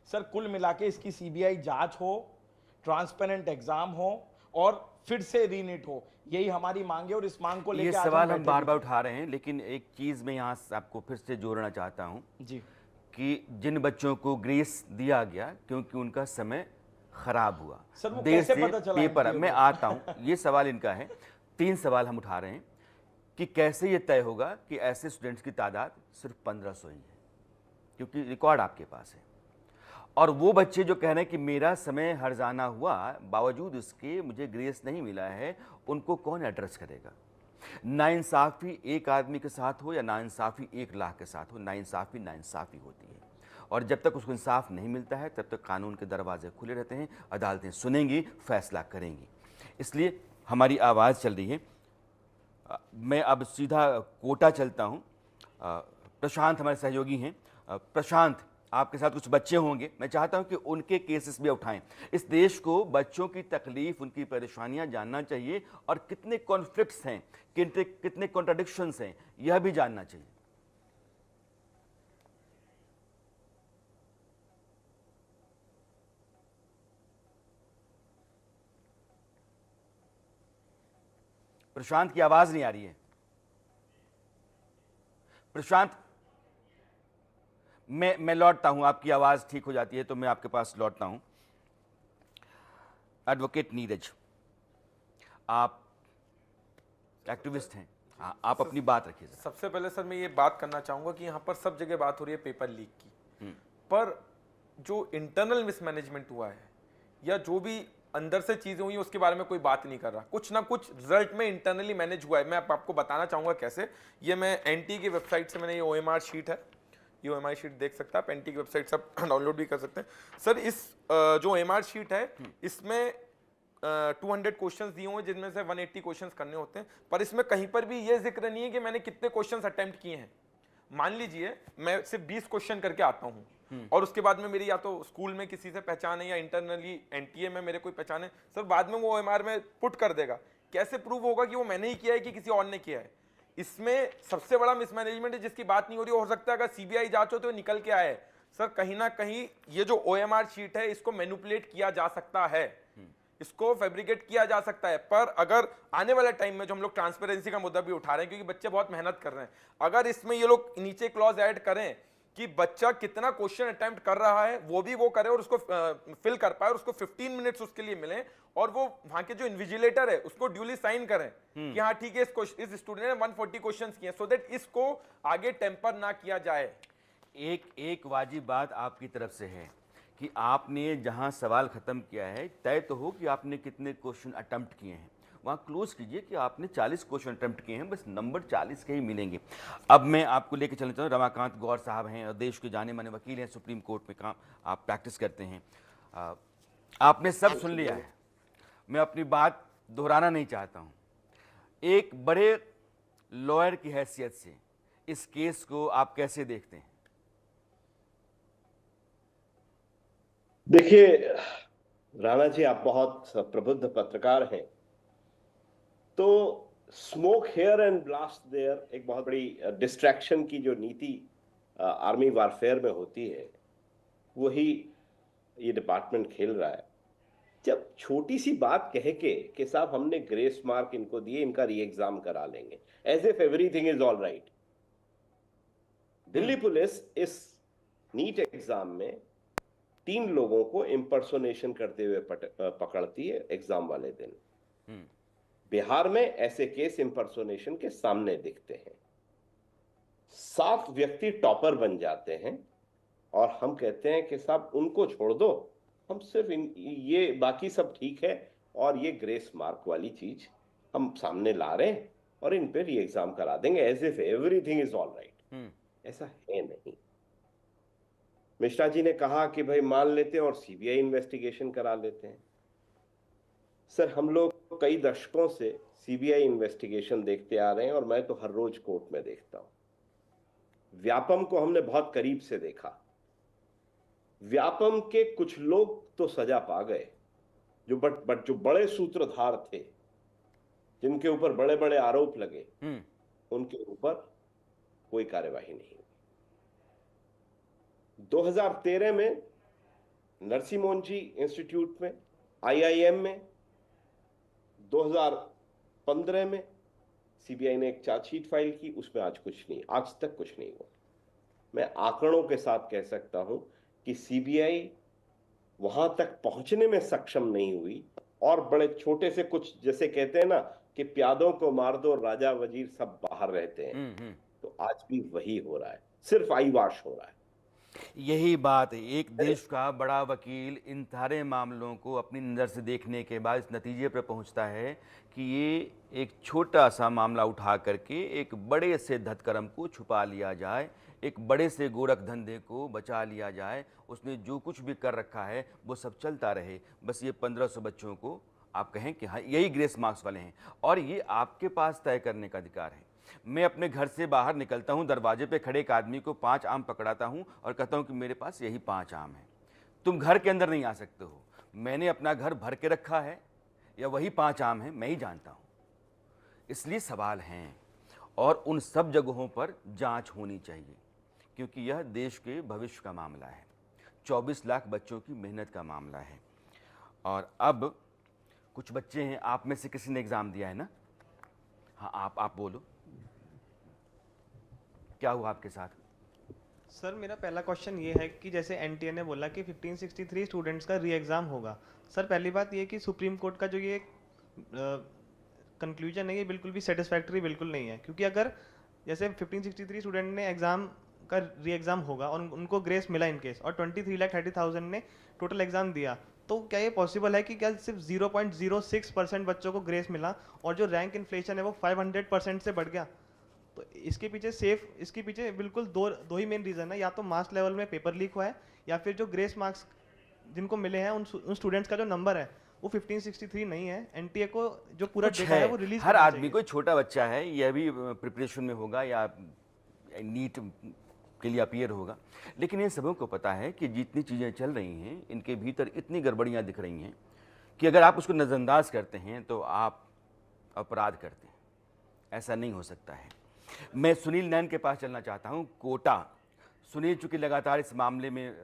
S6: सर, कुल मिला के इसकी सीबीआई जांच हो, ट्रांसपेरेंट एग्जाम हो और फिर से रीनीट हो, यही हमारी मांग है। और इस मांग को
S1: ये
S6: लेकर
S1: सवाल हम बार बार उठा रहे हैं, लेकिन एक चीज मैं यहाँ आपको फिर से जोड़ना चाहता हूँ
S6: जी,
S1: कि जिन बच्चों को ग्रेस दिया गया क्योंकि उनका समय खराब हुआ,
S6: सर, वो
S1: देर
S6: कैसे
S1: से
S6: पता चला
S1: पेपर,
S6: NTA को?
S1: मैं आता हूँ, ये सवाल इनका है। 3 सवाल हम उठा रहे हैं कि कैसे ये तय होगा कि ऐसे स्टूडेंट्स की तादाद सिर्फ 1500 ही है, क्योंकि रिकॉर्ड आपके पास है। और वो बच्चे जो कह रहे हैं कि मेरा समय हर्जाना हुआ, बावजूद उसके मुझे ग्रेस नहीं मिला है, उनको कौन एड्रेस करेगा? नाइंसाफी एक आदमी के साथ हो या नाइंसाफी 1 लाख के साथ हो, नाइंसाफी नाइंसाफी होती है। और जब तक उसको इंसाफ नहीं मिलता है, तब तक कानून के दरवाजे खुले रहते हैं, अदालतें सुनेंगी, फैसला करेंगी। इसलिए हमारी आवाज़ चल रही है। मैं अब सीधा कोटा चलता हूँ। प्रशांत हमारे सहयोगी हैं। प्रशांत, आपके साथ कुछ बच्चे होंगे, मैं चाहता हूं कि उनके केसेस भी उठाएं। इस देश को बच्चों की तकलीफ, उनकी परेशानियां जानना चाहिए और कितने कॉन्फ्लिक्ट्स हैं, कितने कॉन्ट्राडिक्शंस हैं, यह भी जानना चाहिए। प्रशांत की आवाज नहीं आ रही है। प्रशांत, मैं लौटता हूं, आपकी आवाज ठीक हो जाती है तो मैं आपके पास लौटता हूं। एडवोकेट नीरज, आप एक्टिविस्ट हैं, हाँ, आप अपनी बात रखिए।
S7: सबसे पहले सर मैं ये बात करना चाहूंगा कि यहाँ पर सब जगह बात हो रही है पेपर लीक की। पर जो इंटरनल मिसमैनेजमेंट हुआ है या जो भी अंदर से चीजें हुई उसके बारे में कोई बात नहीं कर रहा। कुछ ना कुछ रिजल्ट में इंटरनली मैनेज हुआ है। मैं आपको बताना चाहूंगा कैसे। ये मैं एनटी की वेबसाइट से मैंने ये ओएमआर शीट है, ये ओएमआर शीट देख सकता है, एनटी की वेबसाइट से आप डाउनलोड भी कर सकते हैं। सर इस जो ओएमआर शीट है इसमें 200 क्वेश्चंस दिए हुए जिनमें से 180 क्वेश्चंस करने होते हैं, पर इसमें कहीं पर भी ये जिक्र नहीं है कि मैंने कितने क्वेश्चंस अटेम्प्ट किए हैं। मान लीजिए मैं सिर्फ 20 क्वेश्चन करके आता हूँ और उसके बाद में मेरी या तो स्कूल में किसी से पहचान है या इंटरनली एनटीए में मेरे कोई पहचान है, सर बाद में वो ओएमआर में पुट कर देगा। कैसे प्रूव होगा कि वो मैंने ही किया है कि किसी और ने किया है? इसमें सबसे बड़ा मिसमैनेजमेंट है जिसकी बात नहीं हो रही। हो सकता है अगर सीबीआई जांच हो तो निकल के आए। सर कहीं ना कहीं ये जो ओएमआर शीट है इसको मैनिपुलेट किया जा सकता है, इसको फैब्रिकेट किया जा सकता है। पर अगर आने वाले टाइम में जो हम लोग ट्रांसपेरेंसी का मुद्दा भी उठा रहे हैं क्योंकि बच्चे बहुत मेहनत कर रहे हैं, अगर इसमें ये लोग नीचे क्लॉज ऐड करें कि बच्चा कितना क्वेश्चन अटेम्प्ट कर रहा है वो भी वो करे और उसको फिल कर पाए और उसको 15 मिनट्स उसके लिए मिले और वो वहां के जो इन्विजिलेटर है उसको ड्यूली साइन करें कि हाँ ठीक है इस स्टूडेंट ने 140 क्वेश्चंस किए, सो दैट इसको आगे टेम्पर ना किया जाए।
S1: एक वाजिब बात आपकी तरफ से है कि आपने जहां सवाल खत्म किया है तय तो हो कि आपने कितने क्वेश्चन अटेम्प्ट किए हैं, वहाँ क्लोज कीजिए कि आपने 40 क्वेश्चन अटेम्प्ट किए हैं, बस नंबर 40 के ही मिलेंगे। अब मैं आपको लेकर चलना चाहूँ, रमाकांत गौर साहब हैं और देश के जाने माने वकील हैं, सुप्रीम कोर्ट में काम आप प्रैक्टिस करते हैं। आपने सब सुन लिया है, मैं अपनी बात दोहराना नहीं चाहता हूँ। एक बड़े लॉयर की हैसियत से इस केस को आप कैसे देखते हैं?
S8: देखिए राणा जी, आप बहुत प्रबुद्ध पत्रकार हैं, तो smoke here and blast there एक बहुत बड़ी डिस्ट्रैक्शन की जो नीति आर्मी वारफेयर में होती है वही ये डिपार्टमेंट खेल रहा है। जब छोटी सी कह के कि साहब हमने ग्रेस मार्क इनको दिए, इनका री एग्जाम करा लेंगे, as if everything is all right. Delhi police इस नीट एग्जाम में 3 लोगों को इम्पर्सोनेशन करते हुए पकड़ती है एग्जाम वाले दिन। बिहार में ऐसे केस इम्पर्सोनेशन के सामने दिखते हैं। 7 व्यक्ति टॉपर बन जाते हैं और हम कहते हैं कि साहब उनको छोड़ दो, हम सिर्फ ये बाकी सब ठीक है और ये ग्रेस मार्क वाली चीज हम सामने ला रहे हैं और इन पे री एग्जाम करा देंगे, as if everything is all right. ऐसा है नहीं। मिश्रा जी ने कहा कि भाई मान लेते हैं और सीबीआई इन्वेस्टिगेशन करा लेते हैं। सर हम लोग कई दशकों से सीबीआई इन्वेस्टिगेशन देखते आ रहे हैं और मैं तो हर रोज कोर्ट में देखता हूं। व्यापम को हमने बहुत करीब से देखा। व्यापम के कुछ लोग तो सजा पा गए, जो जो बड़े सूत्रधार थे, जिनके ऊपर बड़े बड़े आरोप लगे, उनके ऊपर कोई कार्यवाही नहीं हुई। 2013 में नरसी मोहनजी इंस्टीट्यूट में, आईआईएम में, 2015 में सीबीआई ने एक चार्जशीट फाइल की, उसमें आज कुछ नहीं, आज तक कुछ नहीं हुआ। मैं आंकड़ों के साथ कह सकता हूं कि सीबीआई वहां तक पहुंचने में सक्षम नहीं हुई और बड़े छोटे से कुछ, जैसे कहते हैं ना कि प्यादों को मार दो राजा वजीर सब बाहर रहते हैं, तो आज भी वही हो रहा है, सिर्फ आईवाश हो रहा है।
S1: यही बात है, एक देश का बड़ा वकील इन सारे मामलों को अपनी नज़र से देखने के बाद इस नतीजे पर पहुंचता है कि ये एक छोटा सा मामला उठा करके एक बड़े से धतकर्म को छुपा लिया जाए, एक बड़े से गोरख धंधे को बचा लिया जाए, उसने जो कुछ भी कर रखा है वो सब चलता रहे। बस ये 1500 बच्चों को आप कहें कि हाँ यही ग्रेस मार्क्स वाले हैं और ये आपके पास तय करने का अधिकार है। मैं अपने घर से बाहर निकलता हूँ, दरवाजे पे खड़े एक आदमी को 5 आम पकड़ाता हूँ और कहता हूँ कि मेरे पास यही 5 आम हैं, तुम घर के अंदर नहीं आ सकते हो। मैंने अपना घर भर के रखा है या वही 5 आम हैं, मैं ही जानता हूँ। इसलिए सवाल हैं और उन सब जगहों पर जांच होनी चाहिए क्योंकि यह देश के भविष्य का मामला है, 24 लाख बच्चों की मेहनत का मामला है। और अब कुछ बच्चे हैं, आप में से किसी ने एग्ज़ाम दिया है ना? हाँ आप बोलो, क्या हुआ आपके साथ?
S9: सर मेरा पहला क्वेश्चन ये है कि जैसे एनटीए ने बोला कि 1563 स्टूडेंट्स का री एग्ज़ाम होगा। सर पहली बात ये कि सुप्रीम कोर्ट का जो ये कंक्लूजन है ये बिल्कुल भी सेटिस्फैक्टरी बिल्कुल नहीं है, क्योंकि अगर जैसे 1563 स्टूडेंट ने एग्ज़ाम का री एग्ज़ाम होगा और उनको ग्रेस मिला इन केस, और 23,30,000 ने टोटल एग्ज़ाम दिया, तो क्या ये पॉसिबल है कि क्या सिर्फ 0.06% बच्चों को ग्रेस मिला और जो रैंक इन्फ्लेशन है वो 500% से बढ़ गया? तो इसके पीछे बिल्कुल दो ही मेन रीज़न है, या तो मास लेवल में पेपर लीक हुआ है, या फिर जो ग्रेस मार्क्स जिनको मिले हैं उन स्टूडेंट्स का जो नंबर है वो 1563 नहीं है। एनटीए को जो पूरा
S1: कुछ
S9: डेटा है वो रिलीज
S1: हर आदमी, कोई छोटा बच्चा है यह भी प्रिपरेशन में होगा या नीट के लिए अपीयर होगा, लेकिन इन सबों को पता है कि जितनी चीज़ें चल रही हैं इनके भीतर इतनी गड़बड़ियाँ दिख रही हैं कि अगर आप उसको नज़रअंदाज करते हैं तो आप अपराध करते हैं। ऐसा नहीं हो सकता है। मैं सुनील नैन के पास चलना चाहता हूँ, कोटा। सुनील चूँकि लगातार इस मामले में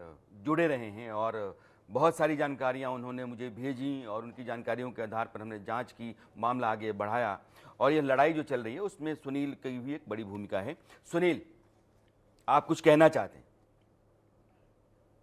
S1: जुड़े रहे हैं और बहुत सारी जानकारियाँ उन्होंने मुझे भेजी और उनकी जानकारियों के आधार पर हमने जांच की, मामला आगे बढ़ाया और ये लड़ाई जो चल रही है उसमें सुनील की भी एक बड़ी भूमिका है। सुनील, आप कुछ कहना चाहते हैं?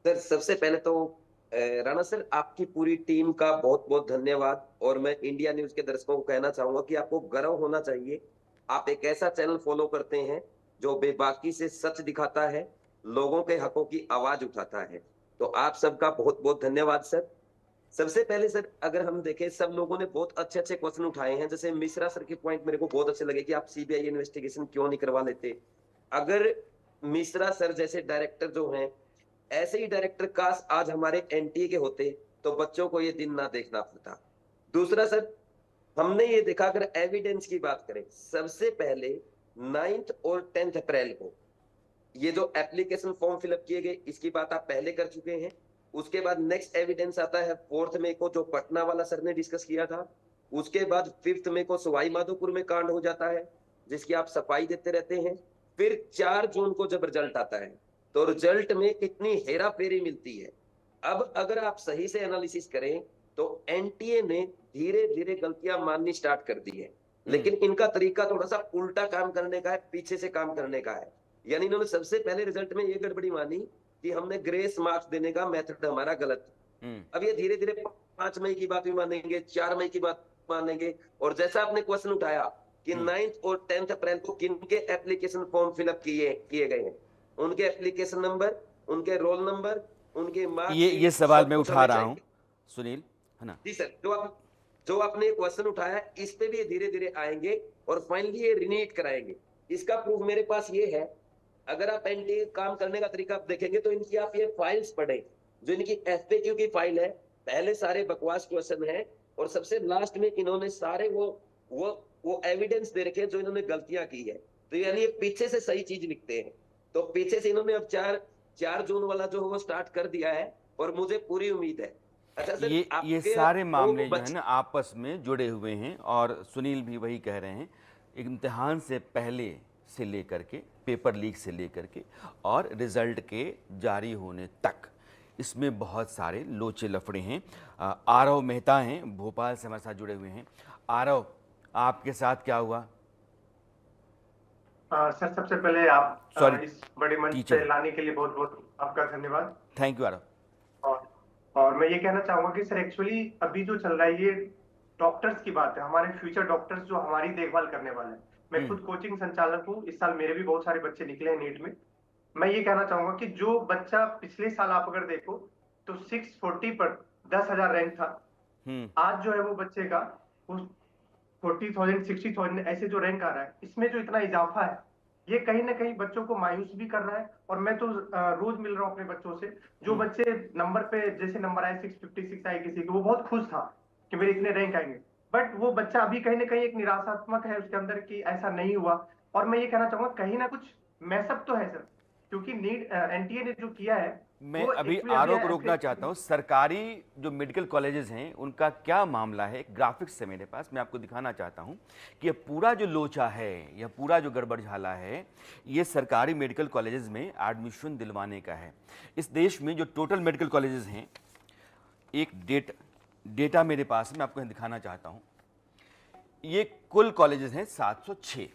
S10: सर, सबसे पहले तो राणा सर, आपकी पूरी टीम का बहुत बहुत धन्यवाद। और मैं इंडिया न्यूज के दर्शकों को कहना चाहूंगा कि आपको गर्व होना चाहिए। आप एक ऐसा चैनल फॉलो करते हैं जो बेबाकी से सच दिखाता है, लोगों के हकों की आवाज उठाता है। तो आप सबका बहुत बहुत धन्यवाद सर। सबसे पहले सर, अगर हम देखें, सब लोगों ने बहुत अच्छे अच्छे क्वेश्चन उठाए हैं। जैसे मिश्रा सर के पॉइंट मेरे को बहुत अच्छे लगे कि आप सीबीआई इन्वेस्टिगेशन क्यों नहीं करवा लेते। अगर मिश्रा सर जैसे डायरेक्टर जो हैं, ऐसे ही डायरेक्टर काश आज हमारे एनटीए के होते तो बच्चों को ये दिन ना देखना पड़ता। दूसरा सर, हमने ये देखा, अगर एविडेंस की बात करें, सबसे पहले 9 और 10 अप्रैल को ये जो एप्लीकेशन फॉर्म फिलअप किए गए, इसकी बात आप पहले कर चुके हैं। उसके बाद नेक्स्ट एविडेंस आता है 4 मई को, जो पटना वाला सर ने डिस्कस किया था। उसके बाद 5 मई को सवाई माधोपुर में कांड हो जाता है, जिसकी आप सफाई देते रहते हैं। फिर 4 जून को जब रिजल्ट आता है तो रिजल्ट में कितनी हेरा फेरी मिलती है। अब अगर आप सही से एनालिसिस करें तो एनटीए ने धीरे धीरे गलतियां माननी स्टार्ट कर दी है, लेकिन इनका तरीका थोड़ा सा उल्टा काम करने का है, पीछे से काम करने का है। यानी इन्होंने सबसे पहले रिजल्ट में ये गड़बड़ी मानी कि हमने ग्रेस मार्क्स देने का मेथड हमारा गलत। अब ये धीरे धीरे 5 मई की बात भी मानेंगे, 4 मई की बात मानेंगे। और जैसा आपने क्वेश्चन उठाया कि 9 और 10 अप्रैल को किनके एप्लीकेशन फॉर्म फिलअप किए गए हैं, उनके एप्लीकेशन नंबर, उनके रोल नंबर, उनके मार्क्स,
S1: ये सवाल मैं उठा रहा हूं सुनील, है ना?
S10: जी सर, जो आपने क्वेश्चन उठाया इस पे भी धीरे धीरे आएंगे और फाइनली ये रिनीट कराएंगे। इसका प्रूफ मेरे पास ये है। अगर आप एनटीए काम करने का तरीका आप देखेंगे तो इनकी आप ये फाइल्स पढ़ें, जो इनकी एफएक्यू की फाइल है, पहले सारे बकवास क्वेश्चन है और सबसे लास्ट में इन्होंने सारे वो एविडेंस दे रखे हैं जो इन्होंने गलतियां की है। तो यानी ये पीछे से सही चीज लिखते हैं। तो पीछे से इन्होंने अब 4 जून वाला जो है वो स्टार्ट कर दिया है और मुझे पूरी उम्मीद है। अच्छा सर,
S1: ये सारे मामले जो है ना आपस में जुड़े हुए हैं और सुनील भी वही कह रहे हैं, इम्तिहान से पहले से लेकर के, पेपर लीक से लेकर के और रिजल्ट के जारी होने तक इसमें बहुत सारे लोचे लफड़े हैं। आरव मेहता हैं, भोपाल से हमारे साथ जुड़े हुए हैं। आरव, आपके साथ क्या हुआ?
S11: सर, सबसे पहले आप इस बड़े मंच पे लाने के लिए बहुत बहुत आपका धन्यवाद।
S1: Thank you Aarav.
S11: और मैं ये कहना चाहूंगा कि सर, एक्चुअली अभी जो चल रहा है ये डॉक्टर्स की बात है, हमारे फ्यूचर डॉक्टर्स जो हमारी देखभाल करने वाले हैं। मैं खुद कोचिंग संचालक हूँ, इस साल मेरे भी बहुत सारे बच्चे निकले हैं नीट में। मैं ये कहना चाहूंगा कि जो बच्चा पिछले साल आप अगर देखो तो 640 पर 10,000 रैंक था, आज जो है वो बच्चे का 40,000 60,000 ऐसे जो रैंक आ रहा है, इसमें जो इतना इजाफा है ये कहीं ना कहीं बच्चों को मायूस भी कर रहा है। और मैं तो रोज मिल रहा हूँ अपने बच्चों से, जो बच्चे नंबर पे जैसे नंबर आए 656 आए किसी को, वो बहुत खुश था कि मेरे इतने रैंक आएंगे, बट वो बच्चा अभी कहीं ना कहीं एक निराशात्मक है उसके अंदर कि ऐसा नहीं हुआ। और मैं ये कहना चाहूंगा कहीं ना कुछ मैसअप तो है सर, क्योंकि नीट एनटीए ने जो किया है।
S1: मैं अभी आरोप रोकना चाहता हूं, सरकारी जो मेडिकल कॉलेजेस हैं उनका क्या मामला है, ग्राफिक्स है मेरे पास, मैं आपको दिखाना चाहता हूं कि ये पूरा जो लोचा है या पूरा जो गड़बड़ झाला है, ये सरकारी मेडिकल कॉलेजेस में एडमिशन दिलवाने का है। इस देश में जो टोटल मेडिकल कॉलेजेस हैं, एक डेटा मेरे पास है, मैं आपको दिखाना चाहता हूं। ये कुल कॉलेजेस हैं 706,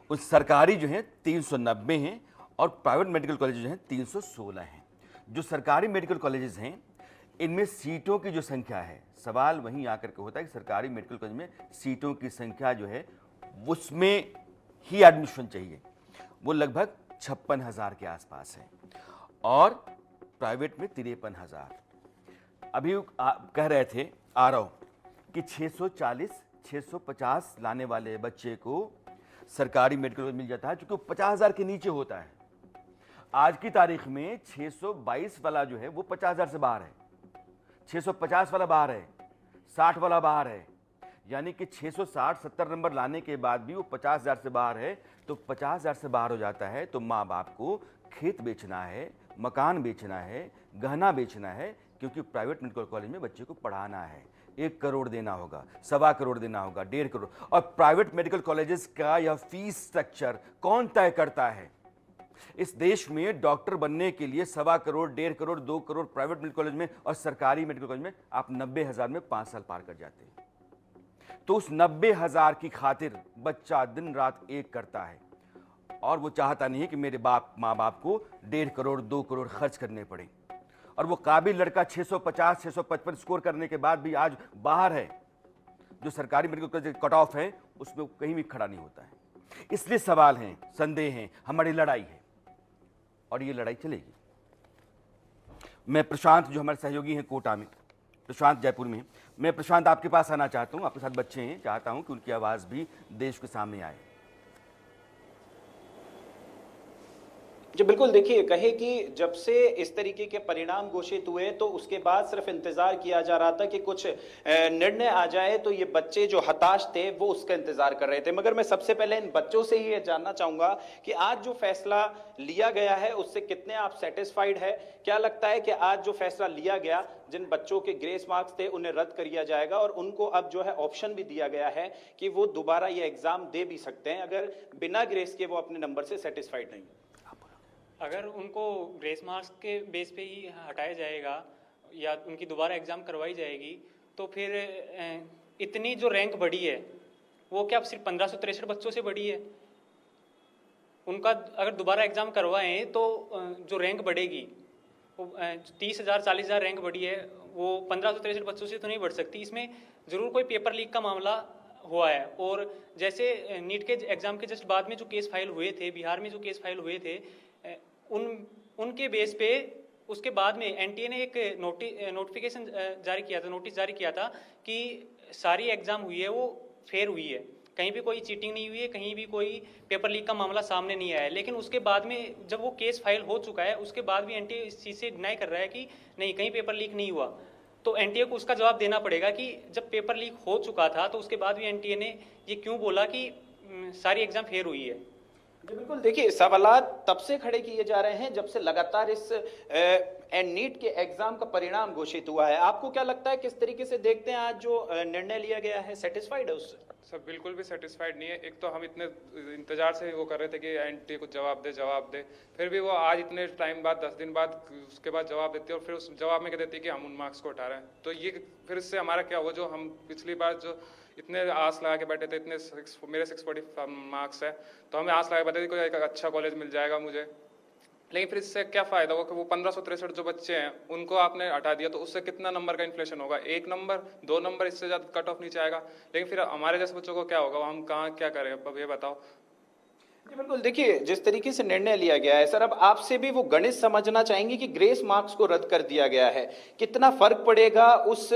S1: उस सरकारी जो हैं 390 हैं और प्राइवेट मेडिकल कॉलेज जो हैं 316 हैं। जो सरकारी मेडिकल कॉलेजेस हैं इनमें सीटों की जो संख्या है, सवाल वहीं आकर के होता है कि सरकारी मेडिकल कॉलेज में सीटों की संख्या जो है उसमें ही एडमिशन चाहिए, वो लगभग 56,000 के आसपास है और प्राइवेट में 53,000। अभी कह रहे थे आरव कि 640-650 लाने वाले बच्चे को सरकारी मेडिकल कॉलेज मिल जाता है, क्योंकि 50,000 के नीचे होता है। आज की तारीख में 622 वाला जो है वो 50,000 से बाहर है, 650 वाला बाहर है, 60 वाला बाहर है, यानी कि 660-70 नंबर लाने के बाद भी वो 50,000 से बाहर है। तो 50,000 से बाहर हो जाता है तो माँ बाप को खेत बेचना है, मकान बेचना है, गहना बेचना है, क्योंकि प्राइवेट मेडिकल कॉलेज में बच्चे को पढ़ाना है। 1 करोड़ देना होगा, 1.25 करोड़ देना होगा, 1.5 करोड़। और प्राइवेट मेडिकल कॉलेजेस का यह फीस स्ट्रक्चर कौन तय करता है? इस देश में डॉक्टर बनने के लिए 1.25 crore, 1.5 crore, 2 crore private medical college में और सरकारी मेडिकल कॉलेज में आप 90,000 में 5 साल पार कर जाते हैं। तो उस 90,000 की खातिर बच्चा दिन रात एक करता है और वो चाहता नहीं है कि मेरे माँ बाप को 1.5 करोड़, 2 करोड़ खर्च करने पड़े। और वो काबिल लड़का 650-655 स्कोर करने के बाद भी आज बाहर है, जो सरकारी मेडिकल कॉलेज कट ऑफ है उसमें कहीं भी खड़ा नहीं होता है। इसलिए सवाल हैं, संदेह हैं, हमारी लड़ाई है और ये लड़ाई चलेगी। मैं प्रशांत, जो हमारे सहयोगी हैं कोटा में, प्रशांत जयपुर में, मैं प्रशांत आपके पास आना चाहता हूं। आपके साथ बच्चे हैं, चाहता हूं कि उनकी आवाज भी देश के सामने आए।
S12: जी बिल्कुल, देखिए कहे कि जब से इस तरीके के परिणाम घोषित हुए तो उसके बाद सिर्फ इंतजार किया जा रहा था कि कुछ निर्णय आ जाए, तो ये बच्चे जो हताश थे वो उसका इंतजार कर रहे थे। मगर मैं सबसे पहले इन बच्चों से ही ये जानना चाहूंगा कि आज जो फैसला लिया गया है उससे कितने आप सेटिस्फाइड है? क्या लगता है कि आज जो फैसला लिया गया, जिन बच्चों के ग्रेस मार्क्स थे उन्हें रद्द कर दिया जाएगा और उनको अब जो है ऑप्शन भी दिया गया है कि वो दोबारा ये एग्जाम दे भी सकते हैं अगर बिना ग्रेस के वो अपने नंबर से सेटिस्फाइड नहीं?
S13: अगर उनको ग्रेस मार्क्स के बेस पे ही हटाया जाएगा या उनकी दोबारा एग्ज़ाम करवाई जाएगी तो फिर इतनी जो रैंक बढ़ी है वो क्या सिर्फ 1563 बच्चों से बढ़ी है? उनका अगर दोबारा एग्ज़ाम करवाएं तो जो रैंक बढ़ेगी वो 30,000 40,000 रैंक बढ़ी है, वो 1563 बच्चों से तो नहीं बढ़ सकती। इसमें ज़रूर कोई पेपर लीक का मामला हुआ है। और जैसे नीट के एग्ज़ाम के जस्ट बाद में जो केस फाइल हुए थे, बिहार में जो केस फाइल हुए थे, उनके बेस पे उसके बाद में एनटीए ने एक नोटिफिकेशन जारी किया था, नोटिस जारी किया था कि सारी एग्ज़ाम हुई है वो फेयर हुई है, कहीं भी कोई चीटिंग नहीं हुई है, कहीं भी कोई पेपर लीक का मामला सामने नहीं आया है। लेकिन उसके बाद में जब वो केस फाइल हो चुका है उसके बाद भी एनटीए इस चीज़ से डिनाई कर रहा है कि नहीं, कहीं पेपर लीक नहीं हुआ। तो एनटीए को उसका जवाब देना पड़ेगा कि जब पेपर लीक हो चुका था तो उसके बाद भी एनटीए ने ये क्यों बोला कि सारी एग्ज़ाम फेयर हुई है।
S12: जी बिल्कुल, देखिए सवालात तब से खड़े किए जा रहे हैं जब से लगातार इस नीट के एग्जाम का परिणाम घोषित हुआ है। आपको क्या लगता है, किस तरीके से देखते हैं आज जो निर्णय लिया गया है? सेटिस्फाइड है उससे?
S14: सब बिल्कुल भी सेटिस्फाइड नहीं है। एक तो हम इतने इंतजार से वो कर रहे थे कि एनटीए को जवाब दे, फिर भी वो आज इतने टाइम बाद 10 दिन बाद उसके बाद जवाब देती है और फिर उस जवाब में कह देती है कि हम उन मार्क्स को हटा रहे हैं। तो ये फिर इससे हमारा क्या हुआ, जो हम पिछली बार जो इतने आस लगा के बैठे थे, इतने मेरे 640 मार्क्स है तो हमें आस लगा के बैठे थे कोई एक अच्छा कॉलेज मिल जाएगा मुझे, लेकिन फिर इससे क्या फायदा होगा कि वो 1563 जो बच्चे हैं उनको आपने हटा दिया तो उससे कितना नंबर का इन्फ्लेशन होगा? 1 नंबर 2 नंबर, इससे ज़्यादा कट ऑफ नीचे आएगा। लेकिन फिर हमारे जैसे बच्चों को क्या होगा, हम कहाँ क्या करें, अब ये बताओ।
S12: जी बिल्कुल, देखिए जिस तरीके से निर्णय लिया गया है सर, अब आपसे भी वो गणित समझना चाहेंगे कि ग्रेस मार्क्स को रद्द कर दिया गया है, कितना फर्क पड़ेगा उस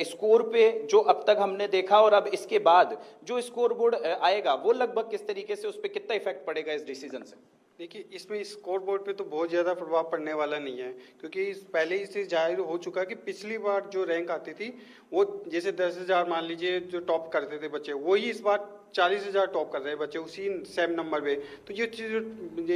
S12: स्कोर पे जो अब तक हमने देखा और अब इसके बाद जो स्कोर बोर्ड आएगा वो लगभग किस तरीके से उस पर कितना इफेक्ट पड़ेगा इस डिसीजन से?
S15: देखिए इसमें स्कोर बोर्ड पे तो बहुत ज़्यादा प्रभाव पड़ने वाला नहीं है, क्योंकि पहले ही से जाहिर हो चुका है कि पिछली बार जो रैंक आती थी वो जैसे 10,000 मान लीजिए जो टॉप करते थे बच्चे, वही इस बार 40,000 टॉप कर रहे हैं बच्चे उसी सेम नंबर पे। तो ये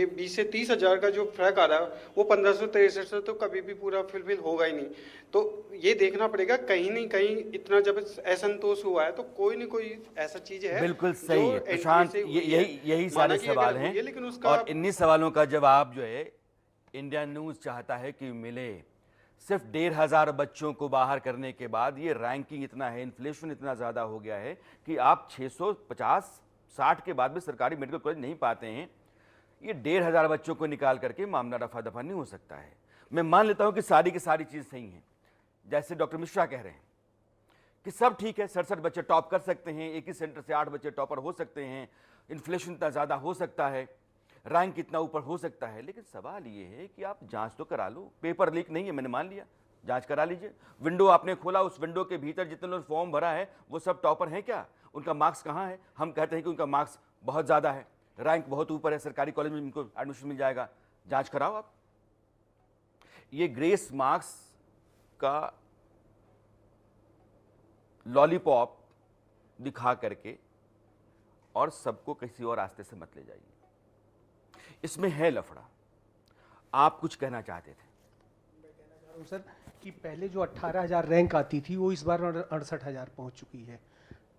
S15: 20 से 30,000 का जो फर्क आ रहा है वो 1563 से तो कभी भी पूरा फुलफिल होगा ही नहीं। तो ये देखना पड़ेगा, कहीं नहीं कहीं इतना जब असंतोष हुआ है तो कोई न कोई ऐसा चीज है।
S1: बिल्कुल सही है प्रशांत, यही सारे सवाल हैं
S15: लेकिन उसका
S1: और इन्हीं सवालों का जवाब जो है इंडिया न्यूज चाहता है कि मिले। सिर्फ 1,500 बच्चों को बाहर करने के बाद ये रैंकिंग इतना है, इन्फ्लेशन इतना ज़्यादा हो गया है कि आप 650-60 के बाद भी सरकारी मेडिकल कॉलेज नहीं पाते हैं। ये 1,500 बच्चों को निकाल करके मामला रफा दफा नहीं हो सकता है। मैं मान लेता हूं कि सारी की सारी चीज़ सही हैं, जैसे डॉक्टर मिश्रा कह रहे हैं कि सब ठीक है, 67 बच्चे टॉप कर सकते हैं, एक ही सेंटर से 8 बच्चे टॉपर हो सकते हैं, इन्फ्लेशन इतना ज़्यादा हो सकता है, रैंक कितना ऊपर हो सकता है, लेकिन सवाल ये है कि आप जांच तो करा लो। पेपर लीक नहीं है, मैंने मान लिया, जांच करा लीजिए। विंडो आपने खोला, उस विंडो के भीतर जितने लोग फॉर्म भरा है वो सब टॉपर हैं क्या? उनका मार्क्स कहाँ है? हम कहते हैं कि उनका मार्क्स बहुत ज़्यादा है, रैंक बहुत ऊपर है, सरकारी कॉलेज में उनको एडमिशन मिल जाएगा। जांच कराओ आप। ये ग्रेस मार्क्स का लॉलीपॉप दिखा करके और सबको किसी और रास्ते से मत ले जाइए, इसमें है लफड़ा। आप कुछ कहना चाहते थे?
S16: मैं कहना चाह रहा हूँ सर कि पहले जो 18,000 रैंक आती थी वो इस बार 68,000 पहुँच चुकी है।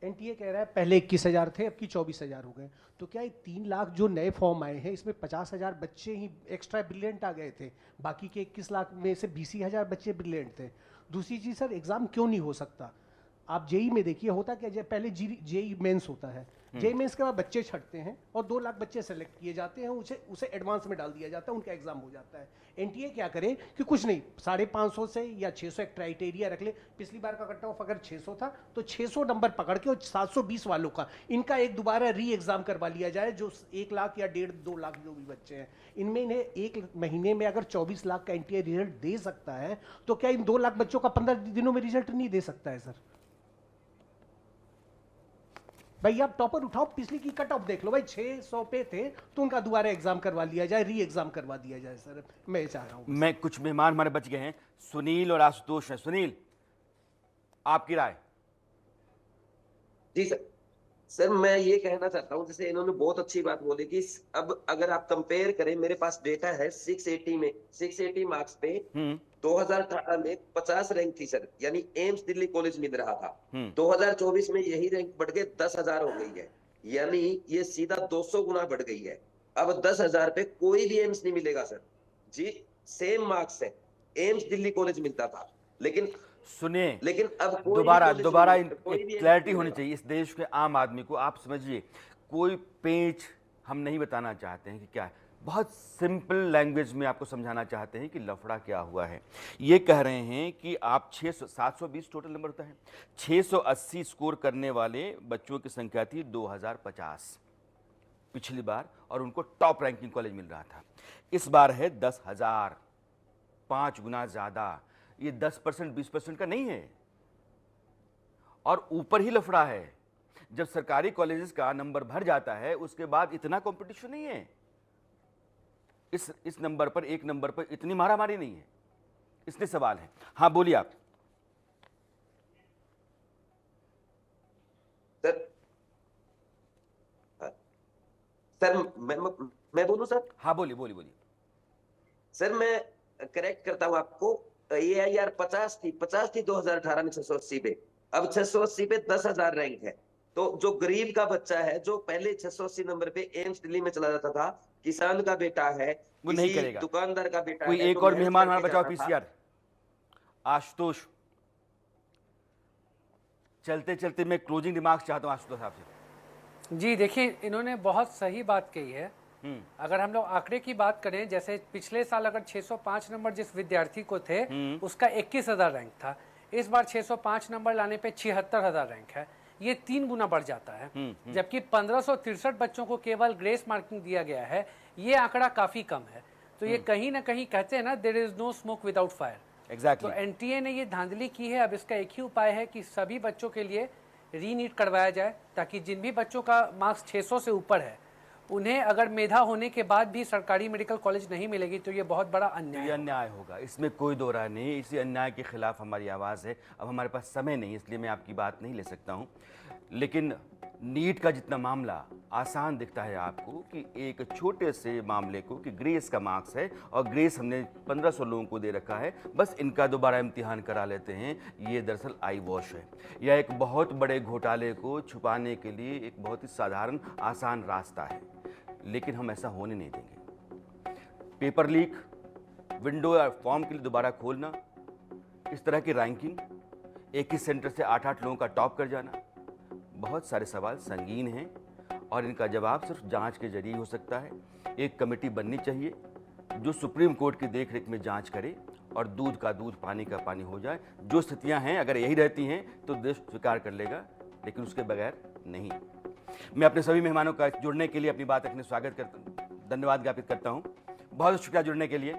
S16: एनटीए कह रहा है पहले 21,000 थे, अब की 24,000 हो गए। तो क्या ये 3 लाख जो नए फॉर्म आए हैं इसमें 50,000 बच्चे ही एक्स्ट्रा ब्रिलियंट आ गए थे, बाकी के 21 लाख में से 20,000 बच्चे ब्रिलियंट थे। दूसरी चीज़ सर, एग्ज़ाम क्यों नहीं हो सकता? आप जेई में देखिए होता क्या, पहले जेई मेंस होता है, जेई मेंस के बाद बच्चे छटते हैं और 2 लाख बच्चे सेलेक्ट किए जाते हैं, उसे एडवांस में डाल दिया जाता है, उनका एग्जाम हो जाता है। एनटीए क्या करे कि कुछ नहीं, 550 से या 600 एक क्राइटेरिया रख ले। पिछली बार का कट ऑफ अगर 600 था तो 600 नंबर पकड़ के और 720 वालों का इनका एक दोबारा री एग्जाम करवा लिया जाए, जो 1 लाख या 1.5-2 लाख जो भी बच्चे हैं इनमें इन्हें 1 महीने में अगर 24 लाख का एनटीए रिजल्ट दे सकता है तो क्या इन 2 लाख बच्चों का 15 दिनों में रिजल्ट नहीं दे सकता है सर? भाई आप टॉपर उठाओ, पिछली की कट ऑफ देख लो भाई, 600 पे थे तो उनका दोबारा एग्जाम करवा लिया जाए, री एग्जाम करवा दिया जाए सर। मैं चाह रहा हूँ।
S1: मैं कुछ मेहमान हमारे बच गए हैं, सुनील और आशुतोष हैं। सुनील, आपकी राय?
S10: जी सर। सर मैं ये कहना चाहता हूँ, जैसे इन्होंने बहुत अच्छी बात बोली कि अब अगर आप कंपेयर करें, मेरे पास डेटा है 680 मार्क्स पे 2018 में 50 रैंक थी सर, यानी एम्स दिल्ली कॉलेज मिल रहा था। 2024 में यही रैंक बढ़ के 10,000 हो गई है, यानी ये सीधा 200 गुना बढ़ गई है। अब 10,000 पे कोई भी एम्स नहीं मिलेगा सर जी, सेम मार्क्स है, एम्स दिल्ली कॉलेज मिलता था।
S1: सुनिए,
S10: लेकिन अब
S1: दोबारा क्लैरिटी होनी चाहिए इस देश के आम आदमी को। आप समझिए, कोई पेच हम नहीं बताना चाहते हैं कि क्या है, बहुत सिंपल लैंग्वेज में आपको समझाना चाहते हैं कि लफड़ा क्या हुआ है। ये कह रहे हैं कि आप 720 टोटल नंबर होता है, 680 स्कोर करने वाले बच्चों की संख्या थी 2050 पिछली बार, और उनको टॉप रैंकिंग कॉलेज मिल रहा था। इस बार है 10,000, 5 गुना ज़्यादा। ये 10% 20% का नहीं है, और ऊपर ही लफड़ा है। जब सरकारी कॉलेजेस का नंबर भर जाता है उसके बाद इतना कंपटीशन नहीं है, इस नंबर पर, एक नंबर पर इतनी मारामारी नहीं है, इसलिए सवाल है। हाँ बोलिए आप।
S10: सर मैं बोलूं सर?
S1: हाँ बोलिए।
S10: सर मैं करेक्ट करता हूं आपको, AIR 50 थी 2018 में 680 पे, अब 680 पे 10,000 रैंक है। तो जो गरीब का बच्चा है, जो पहले 680 नंबर पे एम्स दिल्ली में चला जाता था, किसान का बेटा है,
S1: वो नहीं करेगा,
S10: दुकानदार का बेटा
S1: कोई
S10: है,
S1: एक
S10: तो
S1: और मेहमान हमारा बचाओ।
S10: जाता था।
S1: PCR आशुतोष, चलते चलते मैं क्लोजिंग रिमार्क्स चाहता हूं आशुतोष साहब से।
S3: जी देखिए, इन्होंने बहुत सही बात कही है। अगर हम लोग आंकड़े की बात करें, जैसे पिछले साल अगर 605 नंबर जिस विद्यार्थी को थे उसका 21,000 रैंक था, इस बार 605 नंबर लाने पे 76,000 रैंक है, ये 3 गुना बढ़ जाता है। जबकि 1563 बच्चों को केवल ग्रेस मार्किंग दिया गया है, ये आंकड़ा काफी कम है। तो ये कहीं ना कहीं कहते हैं ना, there is no smoke without fire.
S1: Exactly.
S3: तो एनटीए ने ये धांधली की है। अब इसका एक ही उपाय है कि सभी बच्चों के लिए रीनीट करवाया जाए, ताकि जिन भी बच्चों का मार्क्स 600 से ऊपर है उन्हें अगर मेधा होने के बाद भी सरकारी मेडिकल कॉलेज नहीं मिलेगी तो ये बहुत बड़ा अन्याय
S1: ये अन्याय होगा, इसमें कोई दो राय नहीं। इसी अन्याय के खिलाफ हमारी आवाज़ है। अब हमारे पास समय नहीं, इसलिए मैं आपकी बात नहीं ले सकता हूँ। लेकिन नीट का जितना मामला आसान दिखता है आपको, कि एक छोटे से मामले को, कि ग्रेस का मार्क्स है और ग्रेस हमने 1500 लोगों को दे रखा है, बस इनका दोबारा इम्तिहान करा लेते हैं, ये दरअसल आई वॉश है। यह एक बहुत बड़े घोटाले को छुपाने के लिए एक बहुत ही साधारण आसान रास्ता है, लेकिन हम ऐसा होने नहीं देंगे। पेपर लीक, विंडो या फॉर्म के लिए दोबारा खोलना, इस तरह की रैंकिंग, एक ही सेंटर से 8-8 लोगों का टॉप कर जाना, बहुत सारे सवाल संगीन हैं और इनका जवाब सिर्फ जांच के जरिए हो सकता है। एक कमेटी बननी चाहिए जो सुप्रीम कोर्ट की देखरेख में जांच करे और दूध का दूध, पानी का पानी हो जाए। जो स्थितियां हैं, अगर यही रहती हैं तो देश स्वीकार कर लेगा, लेकिन उसके बगैर नहीं। मैं अपने सभी मेहमानों का जुड़ने के लिए अपनी बात रखने स्वागत करता हूँ, धन्यवाद ज्ञापित करता हूं। बहुत शुक्रिया जुड़ने के लिए।